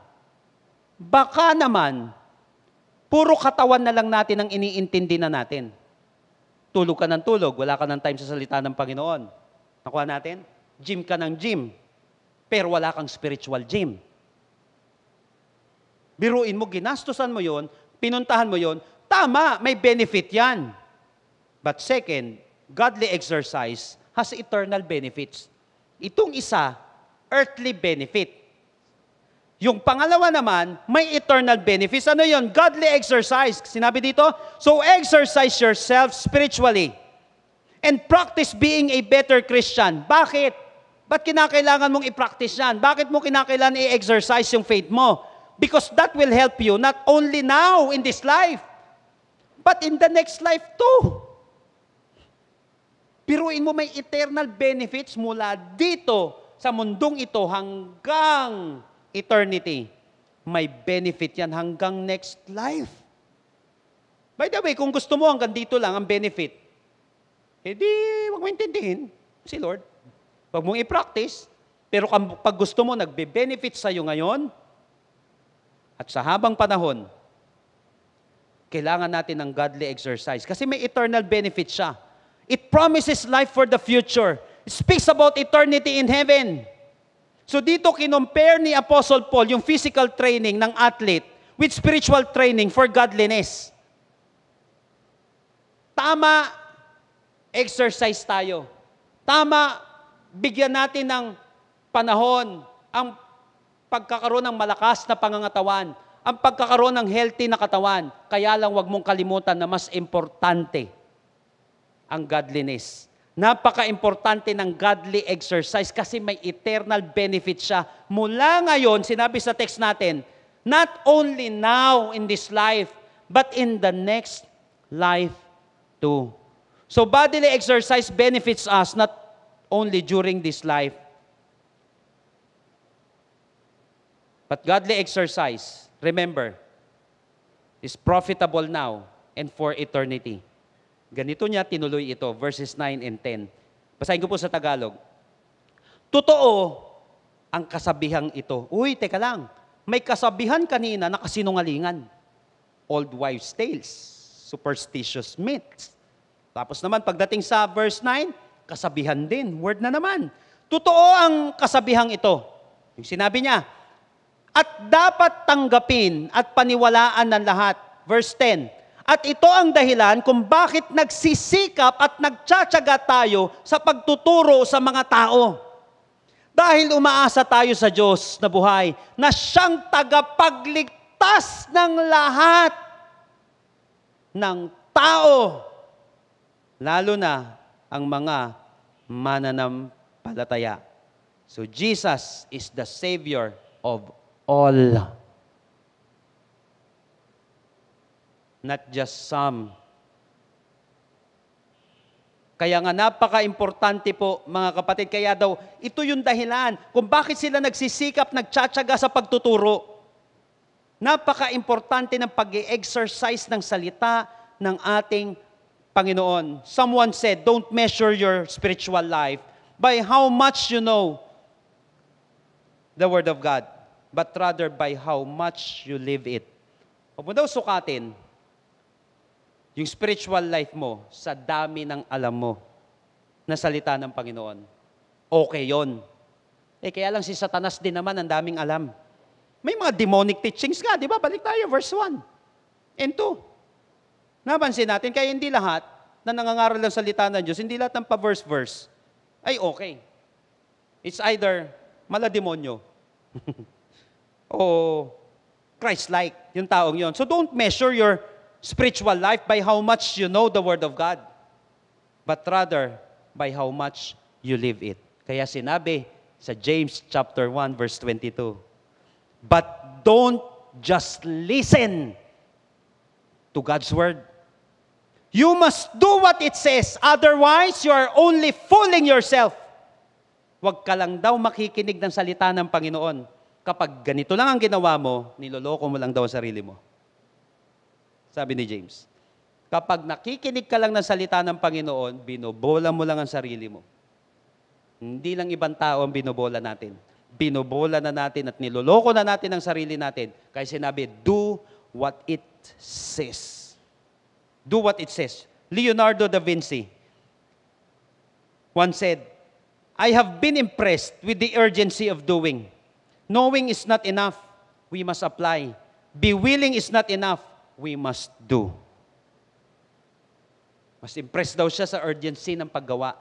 baka naman, puro katawan na lang natin ang iniintindi na natin. Tulog ka ng tulog, wala ka ng time sa salita ng Panginoon. Nakuha natin? Gym ka ng gym, pero wala kang spiritual gym. Biruin mo, ginastusan mo yon, pinuntahan mo yon, tama, may benefit yan. But second, godly exercise has eternal benefits. Itong isa, earthly benefit. Yung pangalawa naman, may eternal benefits. Ano yon? Godly exercise. Sinabi dito, so exercise yourself spiritually and practice being a better Christian. Bakit? Ba't kinakailangan mong i-practice yan? Bakit mo kinakailangan i-exercise yung faith mo? Because that will help you not only now in this life, but in the next life too. Piruin mo may eternal benefits mula dito sa mundong ito hanggang eternity. May benefit yan hanggang next life. By the way, kung gusto mo hanggang dito lang ang benefit, edi wag mo intindihin si Lord. Wag mong i-practice. Pero pag gusto mo, nagbe-benefit sa'yo ngayon at sa habang panahon, kailangan natin ng godly exercise. Kasi may eternal benefit siya. It promises life for the future. It speaks about eternity in heaven. So dito kinompare ni Apostle Paul yung physical training ng athlete with spiritual training for godliness. Tama, exercise tayo. Tama, bigyan natin ng panahon ang pagkakaroon ng malakas na pangangatawan, ang pagkakaroon ng healthy na katawan. Kaya lang wag mong kalimutan na mas importante ang godliness. Napaka-importante ng godly exercise kasi may eternal benefit siya. Mula ngayon, sinabi sa text natin, not only now in this life, but in the next life too. So bodily exercise benefits us not only during this life, but godly exercise, remember, is profitable now and for eternity. Ganito niya tinuloy ito, verses 9 and 10. Basahin ko po sa Tagalog. Totoo ang kasabihang ito. Uy, teka lang. May kasabihan kanina na kasinungalingan. Old wives' tales. Superstitious myths. Tapos naman, pagdating sa verse 9, kasabihan din. Word na naman. Totoo ang kasabihang ito. Yung sinabi niya, at dapat tanggapin at paniwalaan ng lahat. Verse 10, at ito ang dahilan kung bakit nagsisikap at nagtsatsaga tayo sa pagtuturo sa mga tao. Dahil umaasa tayo sa Diyos na buhay, na siyang tagapagligtas ng lahat ng tao, lalo na ang mga mananampalataya. So Jesus is the Savior of all. Not just some. Kaya nga napaka-importante po mga kapatid, kaya daw ito yung dahilan kung bakit sila nagsisikap, nagtsatsaga sa pagtuturo. Napaka-importante ng pag-exercise ng salita ng ating Panginoon. Someone said, don't measure your spiritual life by how much you know the Word of God, but rather by how much you live it. Huwag mo daw sukatin yung spiritual life mo sa dami ng alam mo na salita ng Panginoon. Okay yon. Kaya lang si Satanas din naman ang daming alam. May mga demonic teachings nga, di ba? Balik tayo, verse 1 and 2. Napansin natin, kaya hindi lahat na nangangaral ng salita ng Diyos, hindi lahat ng pa-verse-verse, ay okay. It's either malademonyo o Christ-like, yung taong yon. So don't measure your spiritual life by how much you know the Word of God, but rather by how much you live it. Kaya sinabi sa James chapter 1 verse 22, but don't just listen to God's Word. You must do what it says, otherwise you are only fooling yourself. Huwag ka lang daw makikinig ng salita ng Panginoon. Kapag ganito lang ang ginawa mo, niloloko mo lang daw ang sarili mo. Sabi ni James, kapag nakikinig ka lang ng salita ng Panginoon, binobola mo lang ang sarili mo. Hindi lang ibang tao ang binobola natin. Binobola na natin at niloloko na natin ang sarili natin. Kaya sinabi, do what it says. Do what it says. Leonardo da Vinci once said, I have been impressed with the urgency of doing. Knowing is not enough. We must apply. Be willing is not enough. We must do. Mas impressed daw siya sa urgency ng paggawa.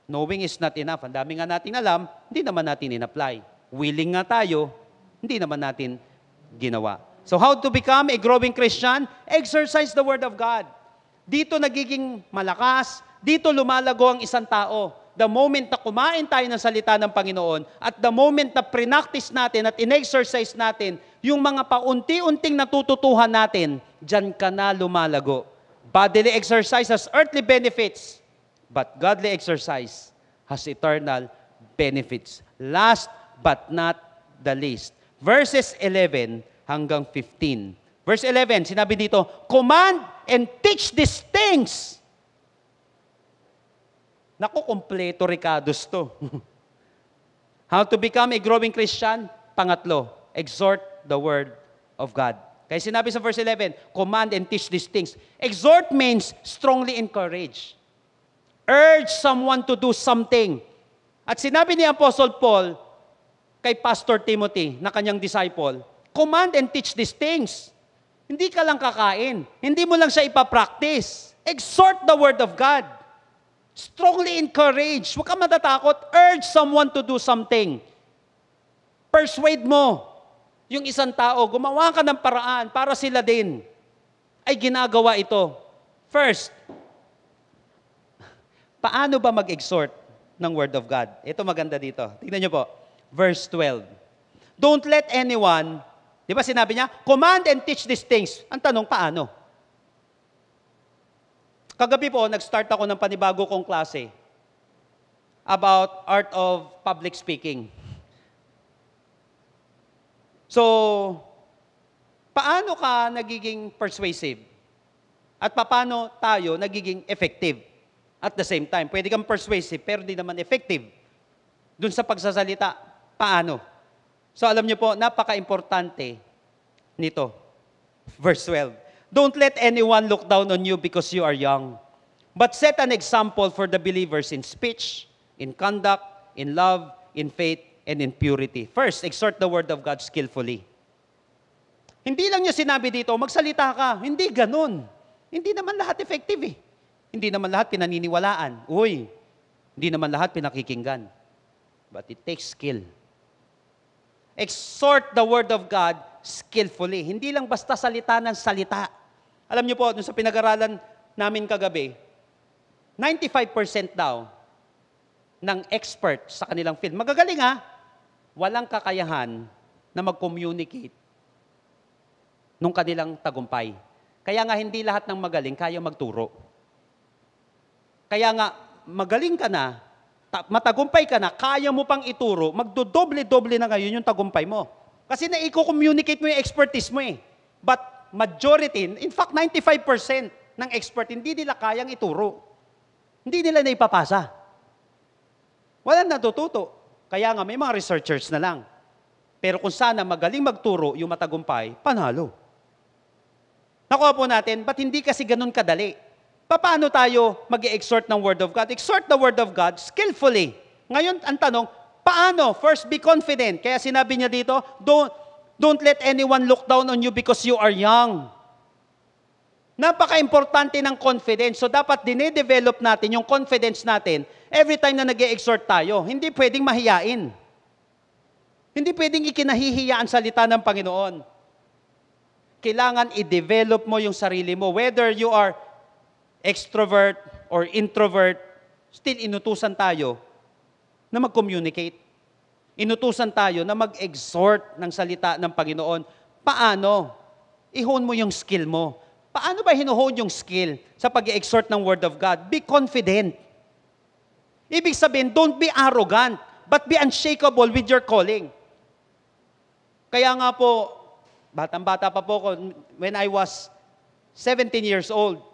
Knowing is not enough. Ang dami nga natin alam, hindi naman natin in-apply. Willing nga tayo, hindi naman natin ginawa. So how to become a growing Christian? Exercise the Word of God. Dito nagiging malakas, dito lumalago ang isang tao. The moment na kumain tayo ng salita ng Panginoon, at the moment na prinactice natin at in-exercise natin, yung mga paunti-unting natututuhan natin, dyan ka na lumalago. Bodily exercise has earthly benefits, but godly exercise has eternal benefits. Last but not the least. Verses 11 hanggang 15. Verse 11, sinabi dito, command and teach these things. Naku, kompleto Ricardos to. How to become a growing Christian? Pangatlo, exhort the Word of God. Kaya sinabi sa verse 11, command and teach these things. Exhort means strongly encourage. Urge someone to do something. At sinabi ni Apostle Paul kay Pastor Timothy, na kanyang disciple, command and teach these things. Hindi ka lang kakain. Hindi mo lang siya ipapractice. Exhort the Word of God. Strongly encourage. Huwag ka matatakot. Urge someone to do something. Persuade mo yung isang tao. Gumawa ka ng paraan para sila din ay ginagawa ito. First, paano ba mag-exhort ng Word of God? Ito maganda dito. Tingnan niyo po. Verse 12. Don't let anyone, di ba sinabi niya, command and teach these things. Ang tanong, paano? Kagabi po, nag-start ako ng panibago kong klase about art of public speaking. So, paano ka nagiging persuasive? At paano tayo nagiging effective? At the same time, pwede kang persuasive pero di naman effective. Dun sa pagsasalita, paano? So alam niyo po, napaka-importante nito. Verse 12. Don't let anyone look down on you because you are young, but set an example for the believers in speech, in conduct, in love, in faith, and in purity. First, exhort the Word of God skillfully. Hindi lang niya sinabi dito, magsalita ka. Hindi ganun. Hindi naman lahat effective eh. Hindi naman lahat pinaniniwalaan. Uy, hindi naman lahat pinakikinggan. But it takes skill. Exhort the Word of God skillfully. Hindi lang basta salita ng salita. Alam niyo po, dun sa pinag-aralan namin kagabi, 95% daw ng expert sa kanilang field. Magagaling ha, walang kakayahan na mag-communicate nung kanilang tagumpay. Kaya nga hindi lahat ng magaling kaya magturo. Kaya nga, magaling ka na, matagumpay ka na, kaya mo pang ituro, magdodoble-doble na ngayon yung tagumpay mo. Kasi na-communicate mo yung expertise mo eh. But majority, in fact 95% ng expert, hindi nila kayang ituro. Hindi nila naipapasa. Walang natututo. Kaya nga may mga researchers na lang. Pero kung sana magaling magturo yung matagumpay, panalo. Nakuha po natin, ba't hindi kasi ganun kadali? Paano tayo mag-exhort ng Word of God? Exhort the Word of God skillfully. Ngayon, ang tanong, paano? First, be confident. Kaya sinabi niya dito, don't let anyone look down on you because you are young. Napaka-importante ng confidence. So, dapat dine-develop natin yung confidence natin every time na nag-exhort tayo. Hindi pwedeng mahiyain. Hindi pwedeng ikinahihiya ang salita ng Panginoon. Kailangan i-develop mo yung sarili mo. Whether you are extrovert or introvert, still inutusan tayo na mag-communicate. Inutusan tayo na mag-exhort ng salita ng Panginoon. Paano? I-hone mo yung skill mo. Paano ba hino-hone yung skill sa pag-exhort ng Word of God? Be confident. Ibig sabihin, don't be arrogant, but be unshakable with your calling. Kaya nga po, batang-bata pa po ko, when I was 17 years old,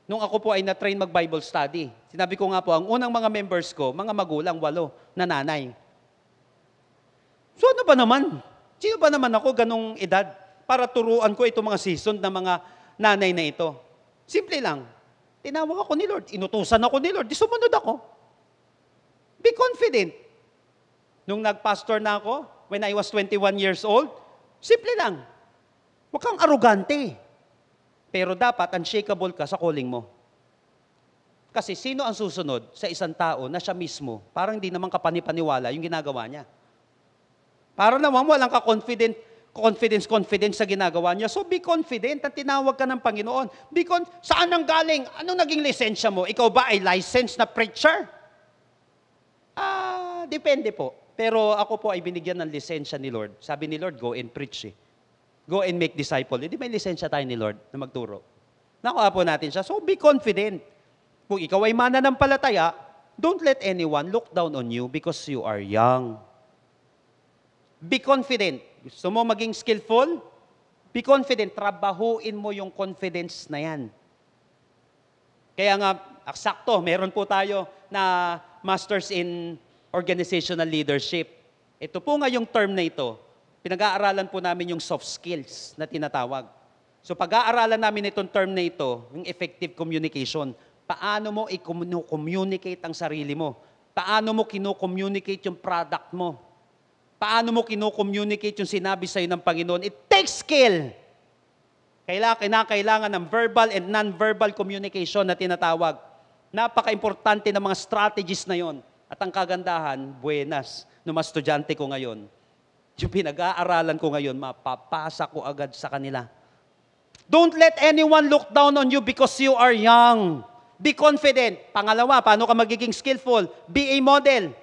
nung ako po ay na-train mag-Bible study, sinabi ko nga po, ang unang mga members ko, mga magulang, 8 na nanay. So ano ba naman? Sino ba naman ako ganong edad para turuan ko itong mga seasoned na mga nanay na ito? Simple lang. Tinawag ako ni Lord. Inutusan ako ni Lord. Di sumunod ako. Be confident. Nung nag-pastor na ako, when I was 21 years old, simple lang. Huwag kang arugante. Pero dapat unshakable ka sa calling mo. Kasi sino ang susunod sa isang tao na siya mismo, parang hindi naman kapanipaniwala yung ginagawa niya. Para naman walang confidence sa ginagawa niya. So be confident at tinawag ka ng Panginoon. Saan nang galing? Anong naging lisensya mo? Ikaw ba ay licensed na preacher? Depende po. Pero ako po ay binigyan ng lisensya ni Lord. Sabi ni Lord, go and preach. Go and make disciple. Hindi may lisensya tayo ni Lord na magturo. Nakuha po natin siya. So be confident. Kung ikaw ay mananampalataya, don't let anyone look down on you because you are young. Be confident. Gusto mo maging skillful? Be confident. Trabahuin mo yung confidence na yan. Kaya nga, eksakto, meron po tayo na Masters in Organizational Leadership. Ito po nga yung term na ito. Pinag-aaralan po namin yung soft skills na tinatawag. So pag-aaralan namin itong term na ito, yung effective communication, paano mo i-communicate ang sarili mo? Paano mo kino-communicate yung product mo? Paano mo kino-communicate yung sinabi sa'yo ng Panginoon? It takes skill. Kailangan ng verbal and non-verbal communication na tinatawag. Napaka-importante ng mga strategies na yon. At ang kagandahan, buenas, ng mga estudyante ko ngayon. Yung pinag-aaralan ko ngayon, mapapasa ko agad sa kanila. Don't let anyone look down on you because you are young. Be confident. Pangalawa, paano ka magiging skillful? Be a model.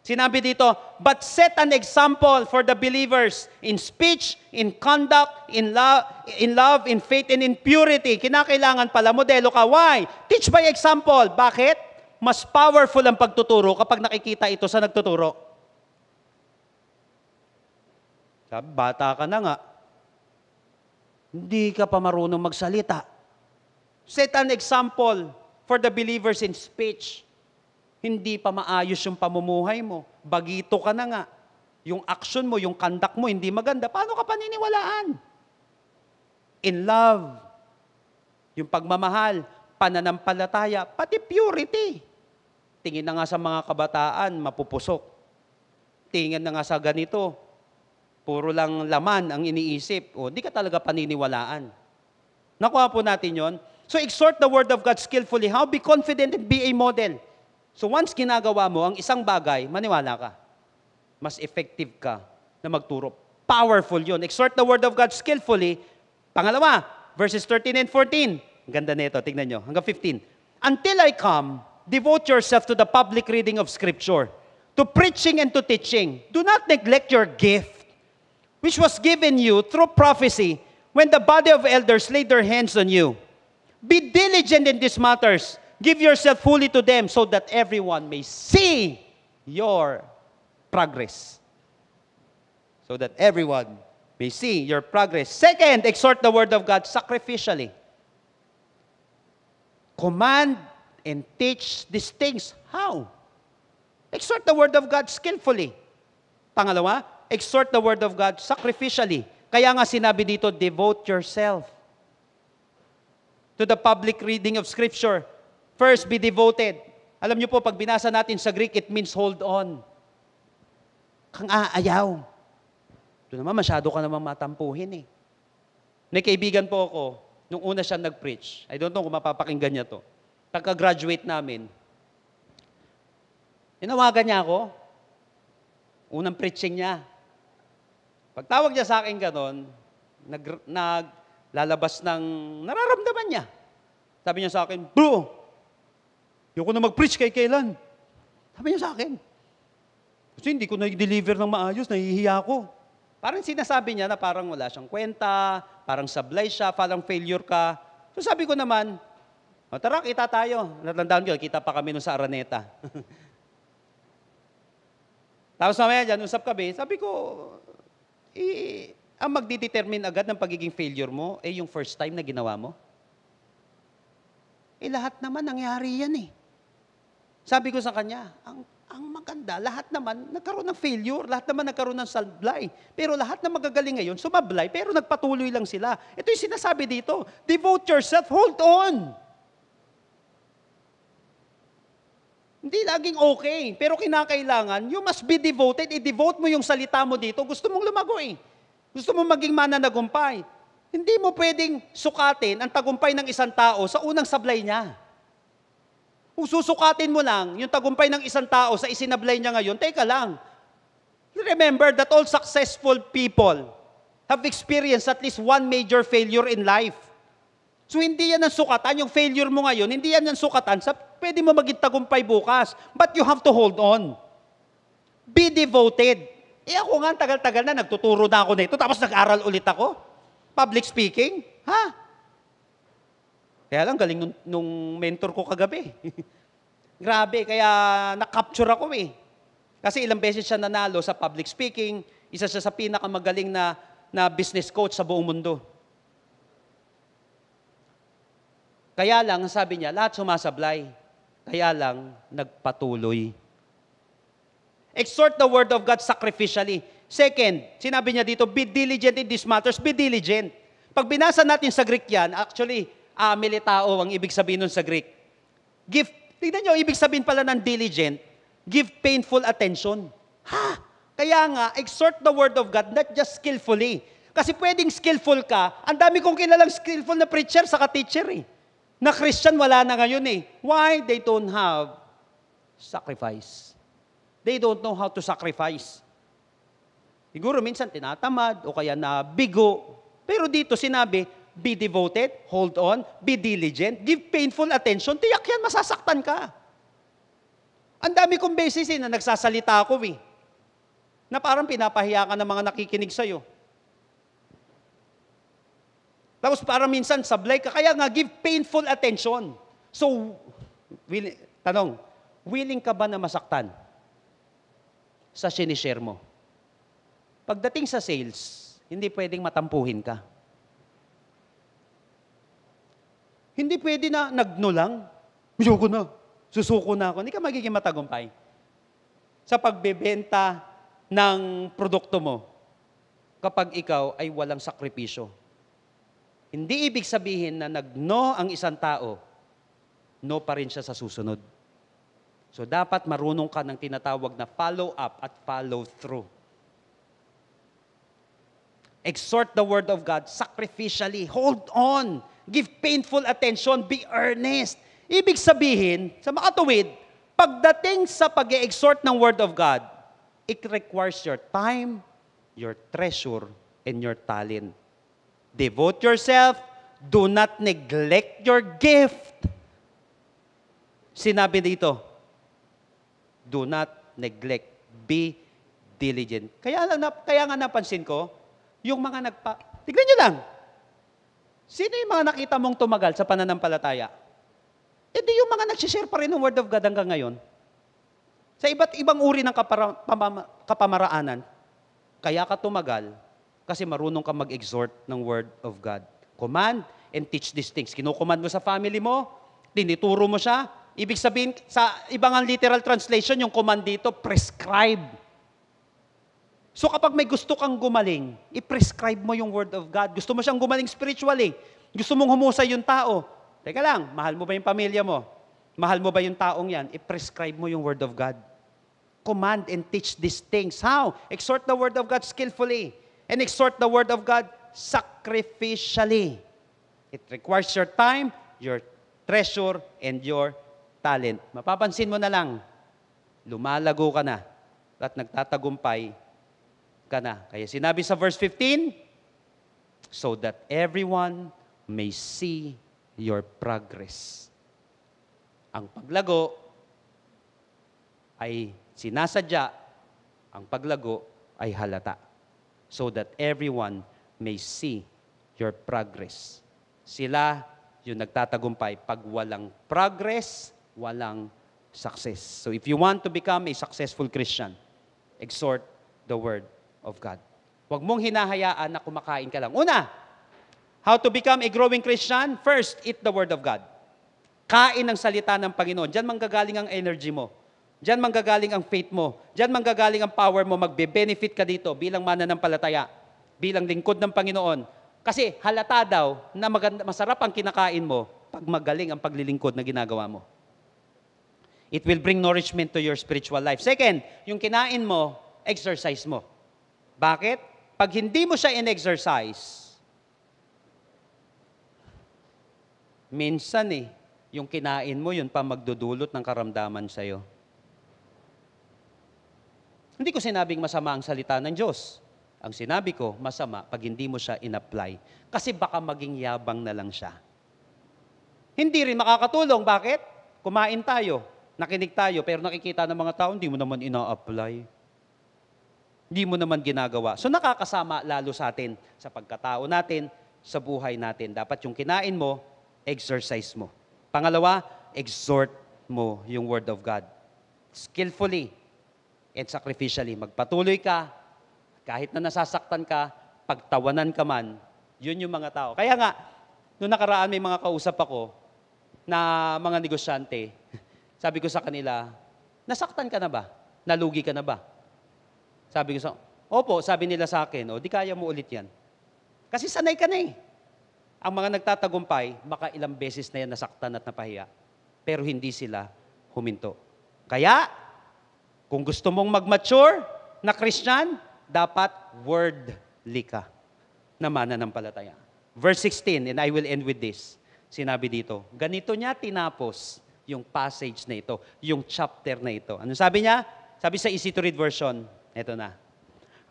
Sinabi dito, but set an example for the believers in speech, in conduct, in love, in faith, and in purity. Kinakailangan pala, modelo ka. Why? Teach by example. Bakit? Mas powerful ang pagtuturo kapag nakikita ito sa nagtuturo. Sabi, bata ka na nga. Hindi ka pa marunong magsalita. Set an example for the believers in speech. Hindi pa maayos yung pamumuhay mo. Bagito ka na nga. Yung action mo, yung conduct mo, hindi maganda. Paano ka paniniwalaan? In love. Yung pagmamahal, pananampalataya, pati purity. Tingin na nga sa mga kabataan, mapupusok. Tingin na nga sa ganito, puro lang laman ang iniisip. O, di ka talaga paniniwalaan. Nakuha po natin yon. So, exhort the word of God skillfully. How? Be confident and be a model. So, once ginagawa mo ang isang bagay, maniwala ka. Mas effective ka na magturo. Powerful yon. Exhort the word of God skillfully. Pangalawa, verses 13 and 14. Ang ganda nito, tignan nyo. Hanggang 15. Until I come, devote yourself to the public reading of Scripture, to preaching and to teaching. Do not neglect your gift, which was given you through prophecy when the body of elders laid their hands on you. Be diligent in these matters. Give yourself fully to them so that everyone may see your progress. So that everyone may see your progress. Second, exhort the word of God sacrificially. Command and teach these things. How? Exhort the word of God skillfully. Pangalawa, exhort the word of God sacrificially. Kaya nga sinabi dito, devote yourself to the public reading of Scripture. First, be devoted. Alam niyo po, pag binasa natin sa Greek, it means hold on. Kang aayaw. Ito naman, masyado ka namang matampuhin eh. May kaibigan po ako, nung una siya nag-preach. I don't know kung mapapakinggan niya to. Pagka-graduate namin, inawagan niya ako. Unang preaching niya. Pagtawag niya sa akin ganon, naglalabas ng nararamdaman niya. Sabi niya sa akin, bro, ayoko na mag-preach kay kailan. Sabi niya sa akin. Kasi hindi ko na-deliver ng maayos, nahihiya ako. Parang sinasabi niya na parang wala siyang kwenta, parang sablay siya, parang failure ka. So sabi ko naman, tara, kita tayo. Natandaan ko, kita pa kami nun sa Araneta. Tapos mamaya dyan, usap kami, sabi ko, ang magdidetermine agad ng pagiging failure mo, yung first time na ginawa mo. Lahat naman nangyari yan eh. Sabi ko sa kanya, ang maganda, lahat naman nagkaroon ng failure, lahat naman nagkaroon ng sablay. Pero lahat na magagaling ngayon, sumablay, pero nagpatuloy lang sila. Ito yung sinasabi dito, devote yourself, hold on. Hindi laging okay, pero kinakailangan, you must be devoted, i-devote mo yung salita mo dito, gusto mong lumago eh. Gusto mong maging mananagumpay. Hindi mo pwedeng sukatin ang tagumpay ng isang tao sa unang sablay niya. Kung susukatin mo lang yung tagumpay ng isang tao sa isinablay niya ngayon, teka lang. Remember that all successful people have experienced at least one major failure in life. So hindi yan ang sukatan, yung failure mo ngayon, hindi yan ang sukatan sa pwede mo maging tagumpay bukas. But you have to hold on. Be devoted. Ako nga, tagal-tagal na, nagtuturo na ako na ito, tapos nag-aral ulit ako. Public speaking? Ha? Kaya lang, galing nung mentor ko kagabi. Grabe, kaya na-capture ako eh. Kasi ilang beses siya nanalo sa public speaking, isa siya sa pinakamagaling na business coach sa buong mundo. Kaya lang, sabi niya, lahat sumasablay. Kaya lang, nagpatuloy. Exhort the word of God sacrificially. Second, sinabi niya dito, be diligent in these matters. Be diligent. Pag binasa natin sa Greek yan, actually, militao ang ibig sabihin nun sa Greek. Tignan niyo, ibig sabihin pala ng diligent, give painful attention. Ha? Kaya nga, exhort the word of God, not just skillfully. Kasi pwedeng skillful ka, ang dami kong kilalang skillful na preacher saka teacher eh. Na Christian, wala na ngayon eh. Why? They don't have sacrifice. They don't know how to sacrifice. Siguro minsan tinatamad o kaya nabigo. Pero dito sinabi, be devoted, hold on, be diligent, give painful attention, tiyak yan, masasaktan ka. Ang dami kong beses na nagsasalita ako eh. Na parang pinapahiya ka ng mga nakikinig sa'yo. Tapos parang minsan sablay ka, kaya nga give painful attention. So, tanong, willing ka ba na masaktan sa sinishare mo? Pagdating sa sales, hindi pwedeng matampuhin ka. Hindi pwede na nagno lang. Ayoko na. Susuko na ako. Hindi ka magiging matagumpay. Sa pagbebenta ng produkto mo, kapag ikaw ay walang sakripisyo. Hindi ibig sabihin na nag-no ang isang tao, no pa rin siya sa susunod. So dapat marunong ka ng tinatawag na follow up at follow through. Exhort the word of God sacrificially. Hold on. Give painful attention. Be earnest. Ibig sabihin, sa makatuwid, pagdating sa pag-exhort ng word of God, it requires your time, your treasure, and your talent. Devote yourself. Do not neglect your gift. Sinabi dito, do not neglect. Be diligent. Kaya nga napansin ko, yung mga tignan nyo lang, sino yung mga nakita mong tumagal sa pananampalataya? E di yung mga nagsishare pa rin ng Word of God hanggang ngayon. Sa iba't ibang uri ng kapamaraanan, kaya ka tumagal kasi marunong ka mag-exhort ng Word of God. Command and teach these things. Kinukommand mo sa family mo, tinituro mo siya. Ibig sabihin, sa ibang literal translation, yung command dito, prescribe. So kapag may gusto kang gumaling, i-prescribe mo yung Word of God. Gusto mo siyang gumaling spiritually. Gusto mong humusay yung tao. Teka lang, mahal mo ba yung pamilya mo? Mahal mo ba yung taong yan? I-prescribe mo yung Word of God. Command and teach these things. How? Exhort the Word of God skillfully. And exhort the Word of God sacrificially. It requires your time, your treasure, and your talent. Mapapansin mo na lang, lumalago ka na at nagtatagumpay ka na. Kaya sinabi sa verse 15, so that everyone may see your progress. Ang paglago ay sinasadya, ang paglago ay halata. So that everyone may see your progress. Sila yung nagtatagumpay. Pag walang progress, walang success. So if you want to become a successful Christian, exhort the Word of God. Huwag mong hinahayaan na kumakain ka lang. Una, how to become a growing Christian? First, eat the Word of God. Kain ng salita ng Panginoon. Diyan manggagaling ang energy mo. Diyan manggagaling ang faith mo. Diyan manggagaling ang power mo. Magbe-benefit ka dito bilang mananampalataya, bilang lingkod ng Panginoon. Kasi halata daw na masarap ang kinakain mo pag magaling ang paglilingkod na ginagawa mo. It will bring nourishment to your spiritual life. Second, yung kinain mo, exercise mo. Bakit? Pag hindi mo siya in-exercise, minsan yung kinain mo, yun pa magdudulot ng karamdaman sa'yo. Hindi ko sinabing masama ang salita ng Diyos. Ang sinabi ko, masama pag hindi mo siya in-apply. Kasi baka maging yabang na lang siya. Hindi rin makakatulong. Bakit? Kumain tayo, nakinig tayo, pero nakikita ng mga tao, hindi mo naman ina-apply. Hindi mo naman ginagawa. So nakakasama lalo sa atin, sa pagkatao natin, sa buhay natin. Dapat yung kinain mo, exercise mo. Pangalawa, exhort mo yung Word of God. Skillfully and sacrificially. Magpatuloy ka, kahit na nasasaktan ka, pagtawanan ka man, yun yung mga tao. Kaya nga, noong nakaraan may mga kausap ako na mga negosyante, sabi ko sa kanila, nasaktan ka na ba? Nalugi ka na ba? Sabi ko opo, sabi nila sa akin, di kaya mo ulit yan. Kasi sanay ka na eh. Ang mga nagtatagumpay, baka ilang beses na yan nasaktan at napahiya. Pero hindi sila huminto. Kaya, kung gusto mong mag-mature na Christian, dapat wordly ka na mananampalataya. Verse 16, and I will end with this. Sinabi dito, ganito niya tinapos yung passage na ito, yung chapter na ito. Ano sabi niya? Sabi sa easy to read version, ito na.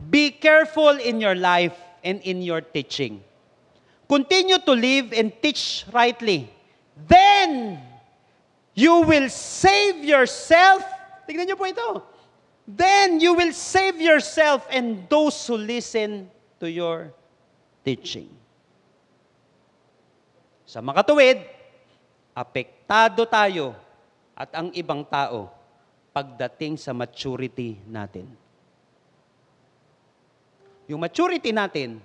Be careful in your life and in your teaching. Continue to live and teach rightly. Then, you will save yourself. Tignan niyo po ito. Then, you will save yourself and those who listen to your teaching. Sa makatuwid, apektado tayo at ang ibang tao pagdating sa maturity natin. Yung maturity natin,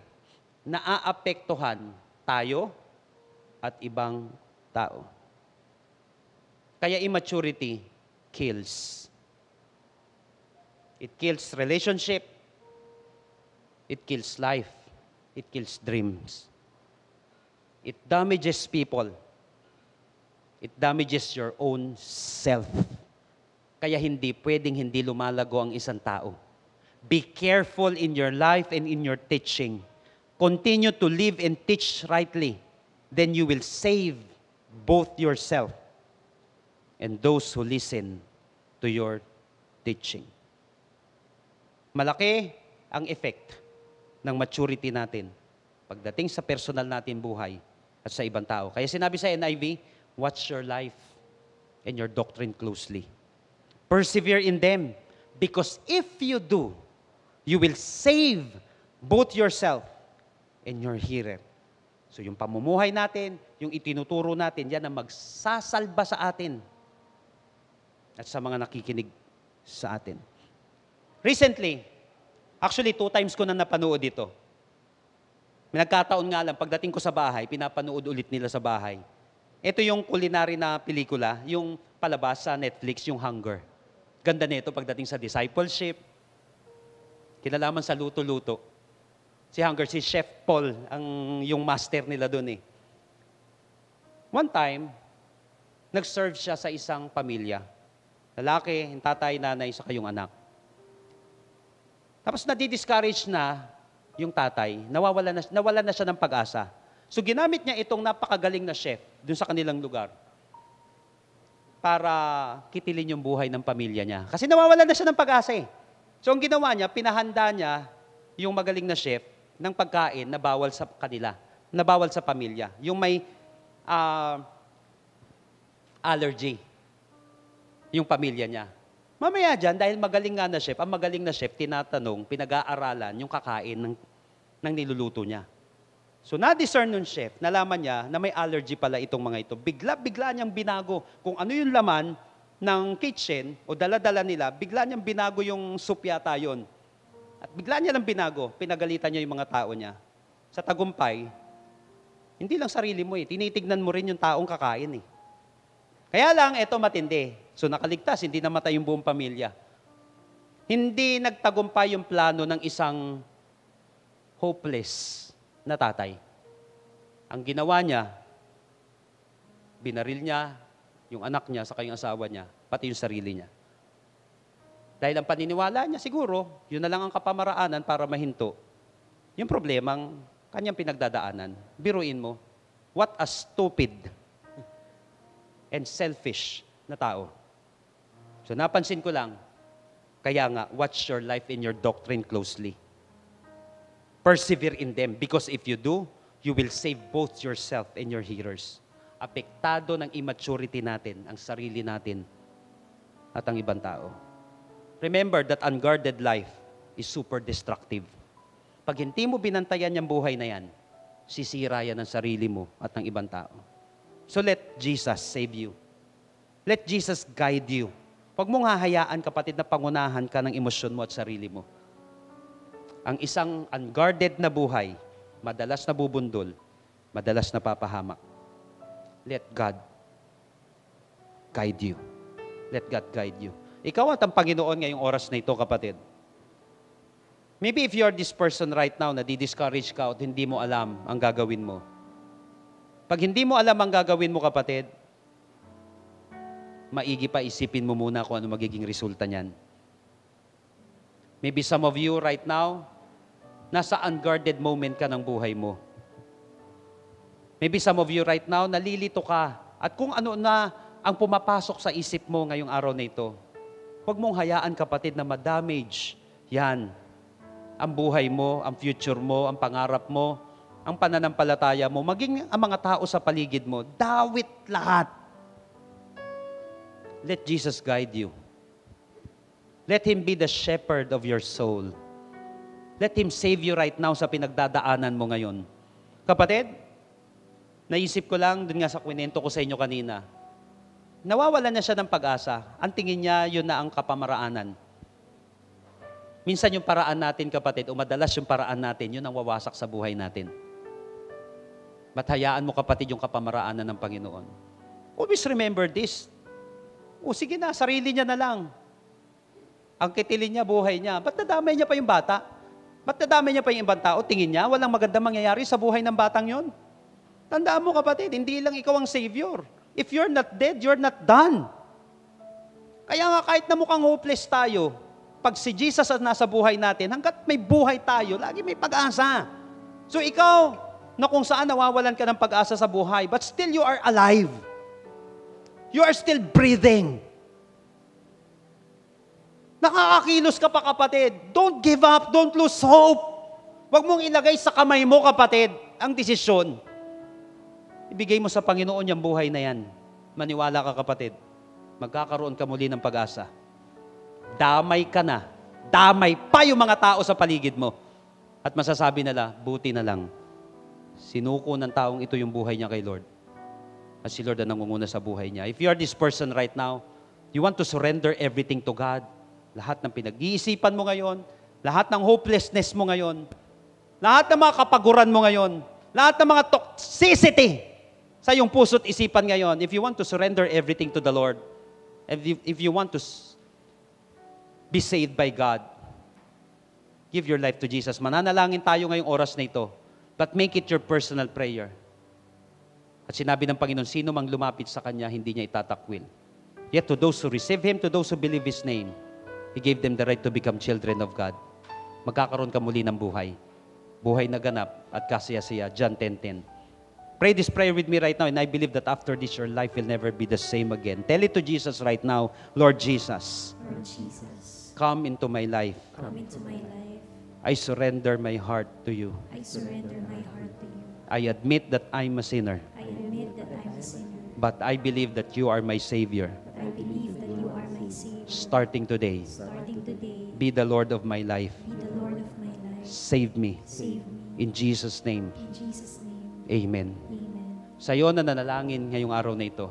naaapektuhan tayo at ibang tao. Kaya immaturity kills. It kills relationship. It kills life. It kills dreams. It damages people. It damages your own self. Kaya hindi pwedeng hindi lumalago ang isang tao. Be careful in your life and in your teaching. Continue to live and teach rightly. Then you will save both yourself and those who listen to your teaching. Malaki ang effect ng maturity natin pagdating sa personal natin buhay at sa ibang tao. Kaya sinabi sa NIV, watch your life and your doctrine closely. Persevere in them, because if you do, you will save both yourself and your hearer. So yung pamumuhay natin, yung itinuturo natin, yan ang magsasalba sa atin at sa mga nakikinig sa atin. Recently, actually 2 times ko na napanood ito. May nagkataon nga lang, pagdating ko sa bahay, pinapanood ulit nila sa bahay. Ito yung culinary na pelikula, yung palabas sa Netflix, yung Hunger. Ganda nito pagdating sa discipleship, kinalaman sa luto-luto. Si Hunger, si Chef Paul, yung master nila doon eh. One time, nag-serve siya sa isang pamilya. Lalaki, yung tatay, nanay, saka yung anak. Tapos nadi-discourage na yung tatay, nawala na siya ng pag-asa. So ginamit niya itong napakagaling na chef dun sa kanilang lugar para kitilin yung buhay ng pamilya niya. Kasi nawawala na siya ng pag-asa eh. So ang ginawa niya, pinahanda niya yung magaling na chef ng pagkain na bawal sa kanila, na bawal sa pamilya. Yung may allergy, yung pamilya niya. Mamaya dyan, dahil magaling nga na chef, ang magaling na chef, tinatanong, pinag-aaralan yung kakain ng niluluto niya. So na-discern nun chef, nalaman niya na may allergy pala itong mga ito. Bigla niyang binago. Kung ano yung laman ng kitchen o dala-dala nila, bigla niyang binago yung soup yata yun. At bigla niya lang binago, pinagalitan niya yung mga tao niya. Sa tagumpay, hindi lang sarili mo eh, tinitignan mo rin yung taong kakain eh. Kaya lang, ito matindi. So nakaligtas, hindi namatay yung buong pamilya. Hindi nagtagumpay yung plano ng isang hopeless na tatay. Ang ginawa niya, binaril niya yung anak niya saka yung asawa niya, pati yung sarili niya. Dahil ang paniniwala niya siguro, yun na lang ang kapamaraanan para mahinto. Yung problemang kanyang pinagdadaanan. Biruin mo, what a stupid and selfish na tao. So napansin ko lang, kaya nga, watch your life and your doctrine closely. Persevere in them because if you do, you will save both yourself and your hearers. Apektado ng immaturity natin, ang sarili natin, at ang ibang tao. Remember that unguarded life is super destructive. Pag hindi mo binantayan yung buhay na yan, sisira yan ang sarili mo at ng ibang tao. So let Jesus save you. Let Jesus guide you. Huwag mong hahayaan, kapatid, na pangunahan ka ng emosyon mo at sarili mo. Ang isang unguarded na buhay, madalas nabubundol, madalas napapahamak. Let God guide you. Let God guide you. Ikaw at ang Panginoon ngayong oras na ito, kapatid. Maybe if you're this person right now na di-discourage ka at hindi mo alam ang gagawin mo. Pag hindi mo alam ang gagawin mo, kapatid, maigi pa isipin mo muna kung ano magiging resulta niyan. Maybe some of you right now, nasa unguarded moment ka ng buhay mo. Maybe some of you right now, nalilito ka. At kung ano na ang pumapasok sa isip mo ngayong araw na ito, huwag mong hayaan, kapatid, na ma-damage yan. Ang buhay mo, ang future mo, ang pangarap mo, ang pananampalataya mo, maging ang mga tao sa paligid mo, dawit lahat. Let Jesus guide you. Let Him be the shepherd of your soul. Let Him save you right now sa pinagdadaanan mo ngayon. Kapatid, naisip ko lang, dun nga sa kwento ko sa inyo kanina, nawawalan na siya ng pag-asa. Ang tingin niya, yun na ang kapamaraanan. Minsan yung paraan natin, kapatid, o madalas yung paraan natin, yun ang wawasak sa buhay natin. Ba't hayaan mo, kapatid, yung kapamaraanan ng Panginoon? Always remember this. O sige na, sarili niya na lang. Ang kitilin niya, buhay niya. Ba't nadamay niya pa yung bata? Ba't nadamay niya pa yung ibang tao? Tingin niya, walang magandang mangyayari sa buhay ng batang yon. Tandaan mo, kapatid, hindi lang ikaw ang Savior. If you're not dead, you're not done. Kaya nga kahit na mukhang hopeless tayo, pag si Jesus at nasa buhay natin, hanggat may buhay tayo, lagi may pag-asa. So ikaw, na kung saan nawawalan ka ng pag-asa sa buhay, but still you are alive. You are still breathing. Nakakakilos ka pa, kapatid. Don't give up. Don't lose hope. Huwag mong ilagay sa kamay mo, kapatid, ang desisyon. Ibigay mo sa Panginoon yung buhay na yan. Maniwala ka, kapatid. Magkakaroon ka muli ng pag-asa. Damay ka na. Damay pa yung mga tao sa paligid mo. At masasabi nila, buti na lang. Sinuko ng taong ito yung buhay niya kay Lord. At si Lord ang nangunguna sa buhay niya. If you are this person right now, you want to surrender everything to God, lahat ng pinag-iisipan mo ngayon, lahat ng hopelessness mo ngayon, lahat ng mga kapaguran mo ngayon, lahat ng mga toxicity sa iyong puso't isipan ngayon, if you want to surrender everything to the Lord, if you want to be saved by God, give your life to Jesus. Mananalangin tayo ngayong oras na ito, but make it your personal prayer. At sinabi ng Panginoon, sino mang lumapit sa Kanya, hindi niya itatakwil. Yet to those who receive Him, to those who believe His name, He gave them the right to become children of God. Magkakaroon ka muli ng buhay. Buhay na ganap at kasaya-saya. John 10:10. Pray this prayer with me right now, and I believe that after this, your life will never be the same again. Tell it to Jesus right now, Lord Jesus,
Lord Jesus,
come into my life.
come into my life.
I surrender my heart to you.
I surrender my heart to you.
I admit that I'm a sinner,
I admit that I'm a sinner,
but I believe that you are my Savior.
but I believe that you are my Savior.
Starting today,
Starting today,
be the Lord of my life.
be the Lord of my life.
Save me.
Save me.
In Jesus' name,
In Jesus' name,
Amen.
amen.
Sa iyo na nanalangin ngayong araw na ito,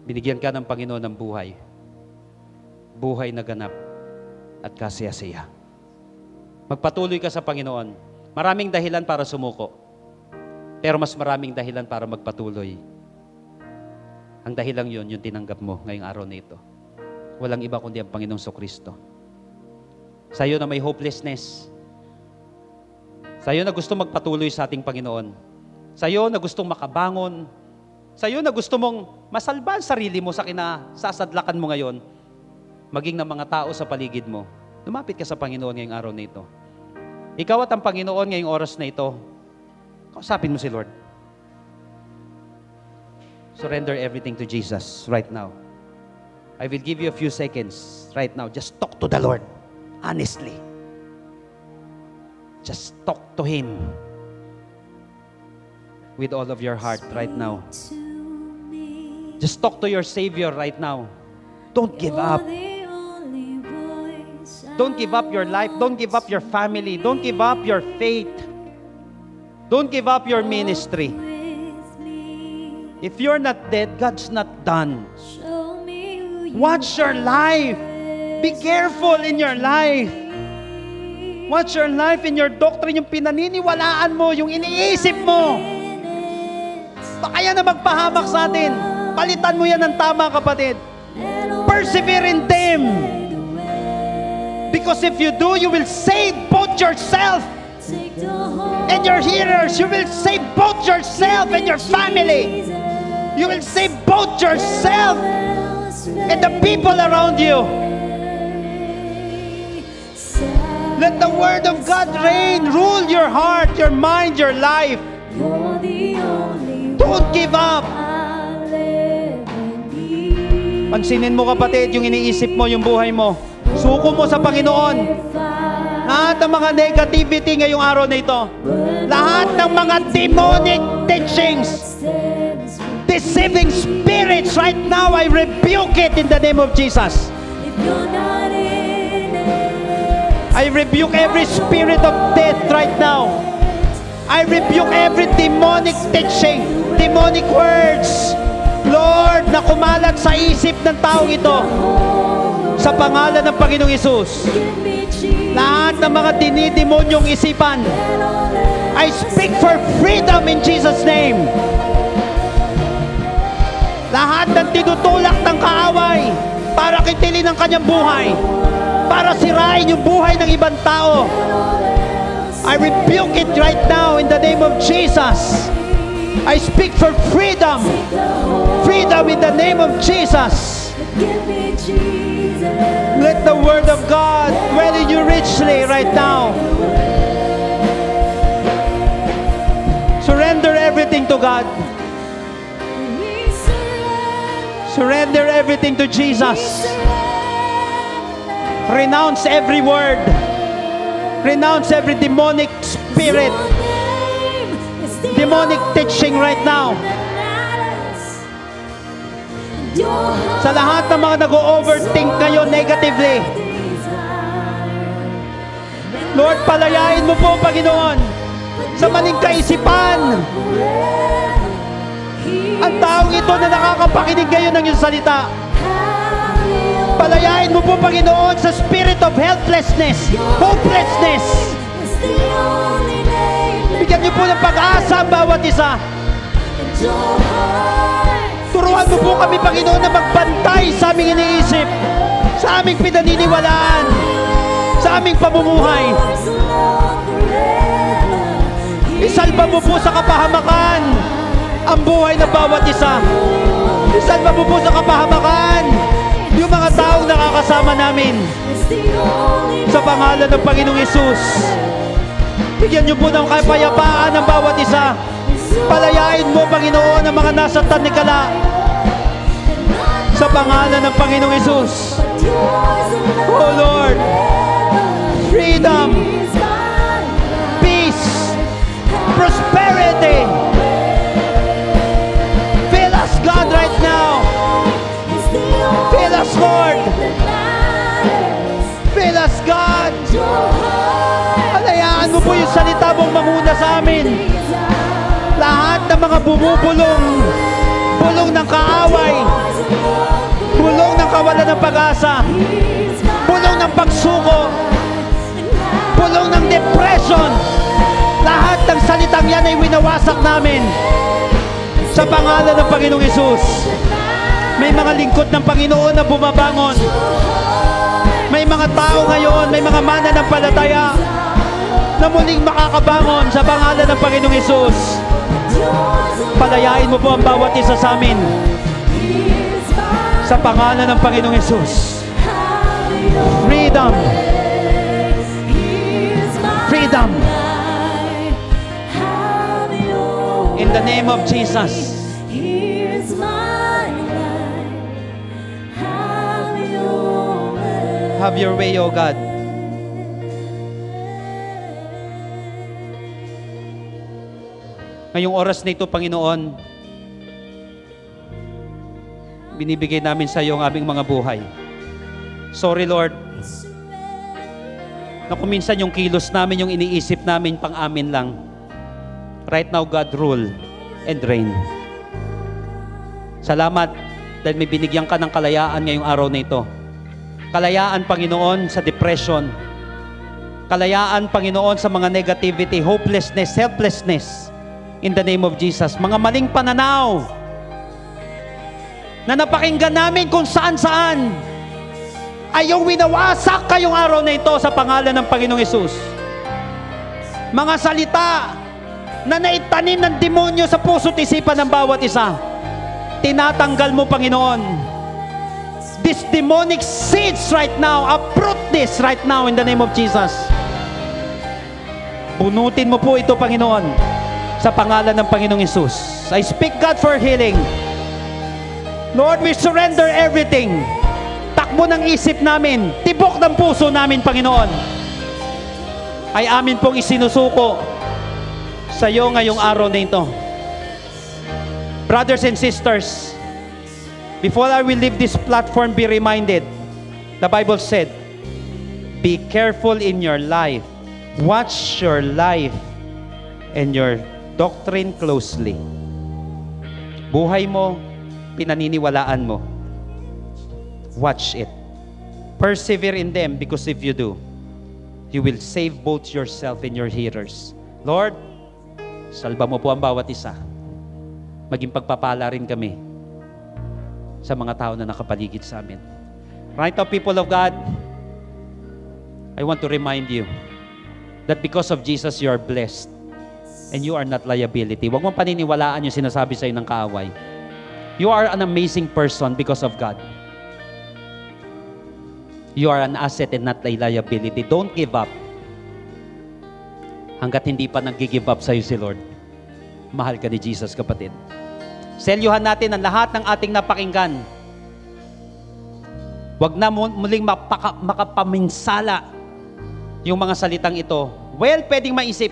binigyan ka ng Panginoon ng buhay. Buhay na ganap at kasaya-saya. Magpatuloy ka sa Panginoon. Maraming dahilan para sumuko. Pero mas maraming dahilan para magpatuloy. Ang dahilang yun, yung tinanggap mo ngayong araw na ito. Walang iba kundi ang Panginoong Kristo. Sa iyo na may hopelessness. Sa iyo na gustong magpatuloy sa ating Panginoon. Sa iyo na gustong makabangon. Sa iyo na gusto mong masalba ang sarili mo sa kinasasadlakan mo ngayon. Maging ng mga tao sa paligid mo. Lumapit ka sa Panginoon ngayong araw na ito. Ikaw at ang Panginoon ngayong oras na ito. Kausapin mo si Lord. Surrender everything to Jesus right now. I will give you a few seconds right now. Just talk to the Lord. Honestly. Just talk to Him. With all of your heart right now. Just talk to your Savior right now. Don't give up. Don't give up your life. Don't give up your family. Don't give up your faith. Don't give up your ministry. If you're not dead, God's not done. Watch your life. Be careful in your life. Watch your life in your doctrine, yung pinaniniwalaan mo, yung iniisip mo. Baka yan na magpahamak sa atin. Palitan mo yan ng tama, kapatid. Persevere in them. Because if you do, you will save both yourself and your hearers. You will save both yourself and your family. You will save both yourself and the people around you. Let the Word of God reign, rule your heart, your mind, your life. Don't give up. Pansinin mo, kapatid, yung iniisip mo, yung buhay mo. Suko mo sa Panginoon. Lahat ng mga negativity ngayong araw na ito. Lahat ng mga demonic teachings, deceiving spirits, right now, I rebuke it in the name of Jesus. I rebuke every spirit of death right now. I rebuke every demonic teaching, demonic words, Lord, na kumalat sa isip ng taong ito. Sa pangalan ng Panginoong Hesus. Lahat ng mga dinidemonyong isipan, I speak for freedom in Jesus' name. Lahat ng tinutulak ng kaaway para kitilin ang kanyang buhay, para sirain yung buhay ng ibang tao, I rebuke it right now in the name of Jesus. I speak for freedom. Freedom in the name of Jesus. Let the Word of God dwell in you richly right now. Surrender everything to God. Surrender everything to Jesus. Renounce every word. Renounce every demonic spirit. Demonic teaching right now. Sa lahat ng mga nag-overthink ngayon negatively, Lord, palayain mo po, Panginoon, sa maling kaisipan ang taong ito na nakakapakinig ngayon ng iyong salita. Palayain mo po, Panginoon, sa spirit of helplessness, hopelessness. Bigyan niyo po ng pag-asa ang bawat isa. Turuan mo po kami, Panginoon, na magbantay sa aming iniisip, sa aming pinaniniwalaan, sa aming pamumuhay. Isalba mo po sa kapahamakan ang buhay ng bawat isa. Isalba mo po sa kapahamakan yung mga taong nakakasama namin. Sa pangalan ng Panginoong Hesus, bigyan niyo po ng kapayapaan ang bawat isa. Palayain mo, Panginoon, ang mga nasa tanikala. Sa pangalan ng Panginoong Hesus. Oh Lord, freedom, peace, prosperity. Fill us, God, right now. Fill us, Lord. Fill us, God. Palayaan mo po yung salita mong manguna sa amin. Lahat ng mga bumubulong, bulong ng kaaway, bulong ng kawalan ng pag-asa, bulong ng pagsuko, bulong ng depression, lahat ng salitang yan ay winawasak namin sa pangalan ng Panginoong Hesus. May mga lingkod ng Panginoon na bumabangon. May mga tao ngayon, may mga mananampalataya na muling makakabangon sa pangalan ng Panginoong Hesus. Palayain mo po ang bawat isa sa amin sa pangalan ng Panginoong Hesus. Freedom. Freedom. In the name of Jesus.
Here's my life. Have your way.
Have your way, O God. Ngayong oras na ito, Panginoon, binibigay namin sa iyo ang aming mga buhay. Sorry, Lord, na kung minsan yung kilos namin, yung iniisip namin, pang amin lang. Right now, God, rule and reign. Salamat dahil may binigyan ka ng kalayaan ngayong araw na ito. Kalayaan, Panginoon, sa depression. Kalayaan, Panginoon, sa mga negativity, hopelessness, helplessness. In the name of Jesus. Mga maling pananaw na napakinggan namin kung saan-saan. Ayaw winawasak kayong araw na ito sa pangalan ng Panginoong Hesus. Mga salita na naitanim ng demonyo sa puso't isipan ng bawat isa, tinatanggal mo, Panginoon. This demonic seeds right now, uproot this right now in the name of Jesus. Bunutin mo po ito, Panginoon, sa pangalan ng Panginoong Hesus. I speak, God, for healing. Lord, we surrender everything. Takbo ng isip namin, tibok ng puso namin, Panginoon, ay amin pong isinusuko sa iyo ngayong araw na ito. Brothers and sisters, before I will leave this platform, be reminded, the Bible said, be careful in your life. Watch your life and your doctrine closely. Buhay mo, pinaniniwalaan mo. Watch it. Persevere in them, because if you do, you will save both yourself and your hearers. Lord, salba mo po ang bawat isa. Maging pagpapala rin kami sa mga tao na nakapaligid sa amin. Right now, people of God, I want to remind you that because of Jesus, you are blessed. And you are not liability. Huwag mong paniniwalaan yung sinasabi sa'yo ng kaaway. You are an amazing person because of God. You are an asset and not a liability. Don't give up. Hanggat hindi pa nag-give up sa'yo si Lord. Mahal ka ni Jesus, kapatid. Selyuhan natin ang lahat ng ating napakinggan. Huwag na muling makapaminsala yung mga salitang ito. Well, pwedeng maisip,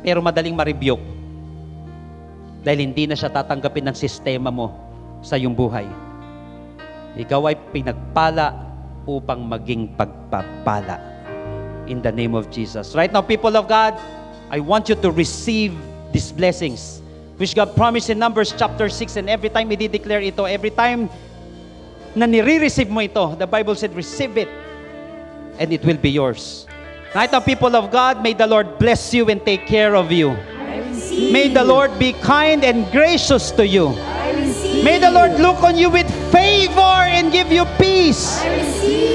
pero madaling ma-rebuke. Dahil hindi na siya tatanggapin ng sistema mo sa iyong buhay. Ikaw ay pinagpala upang maging pagpapala. In the name of Jesus. Right now, people of God, I want you to receive these blessings, which God promised in Numbers chapter 6, and every time i-declare ito, every time na nire-receive mo ito, the Bible said, receive it, and it will be yours. Right now, people of God, may the Lord bless you and take care of you. May the Lord be kind and gracious to you. May the Lord look on you with favor and give you peace.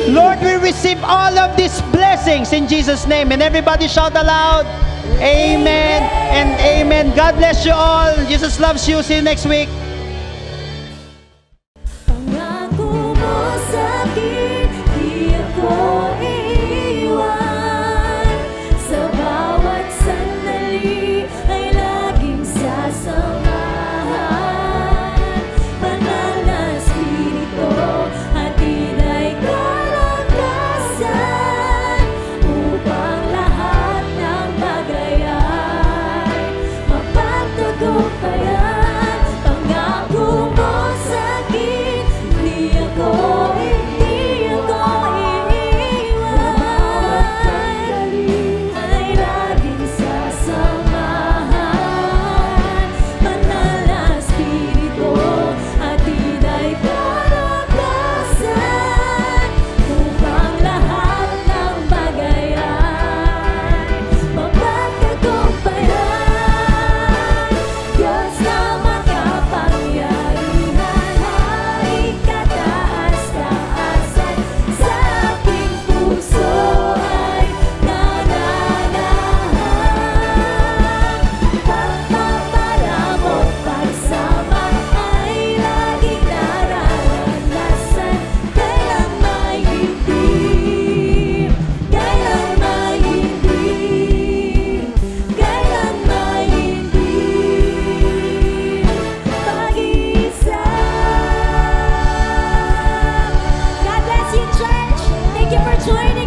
Lord, we receive all of these blessings in Jesus' name. And everybody shout aloud, amen and amen. God bless you all. Jesus loves you. See you next week.
Pangako mo sa'kin, di ako iiwan. Sa bawat sandali ay laging sasamahan. Banal na Espiritu, hatid ay kalakasan, upang lahat ng bagay ay mapagtagumpayan. Pangako join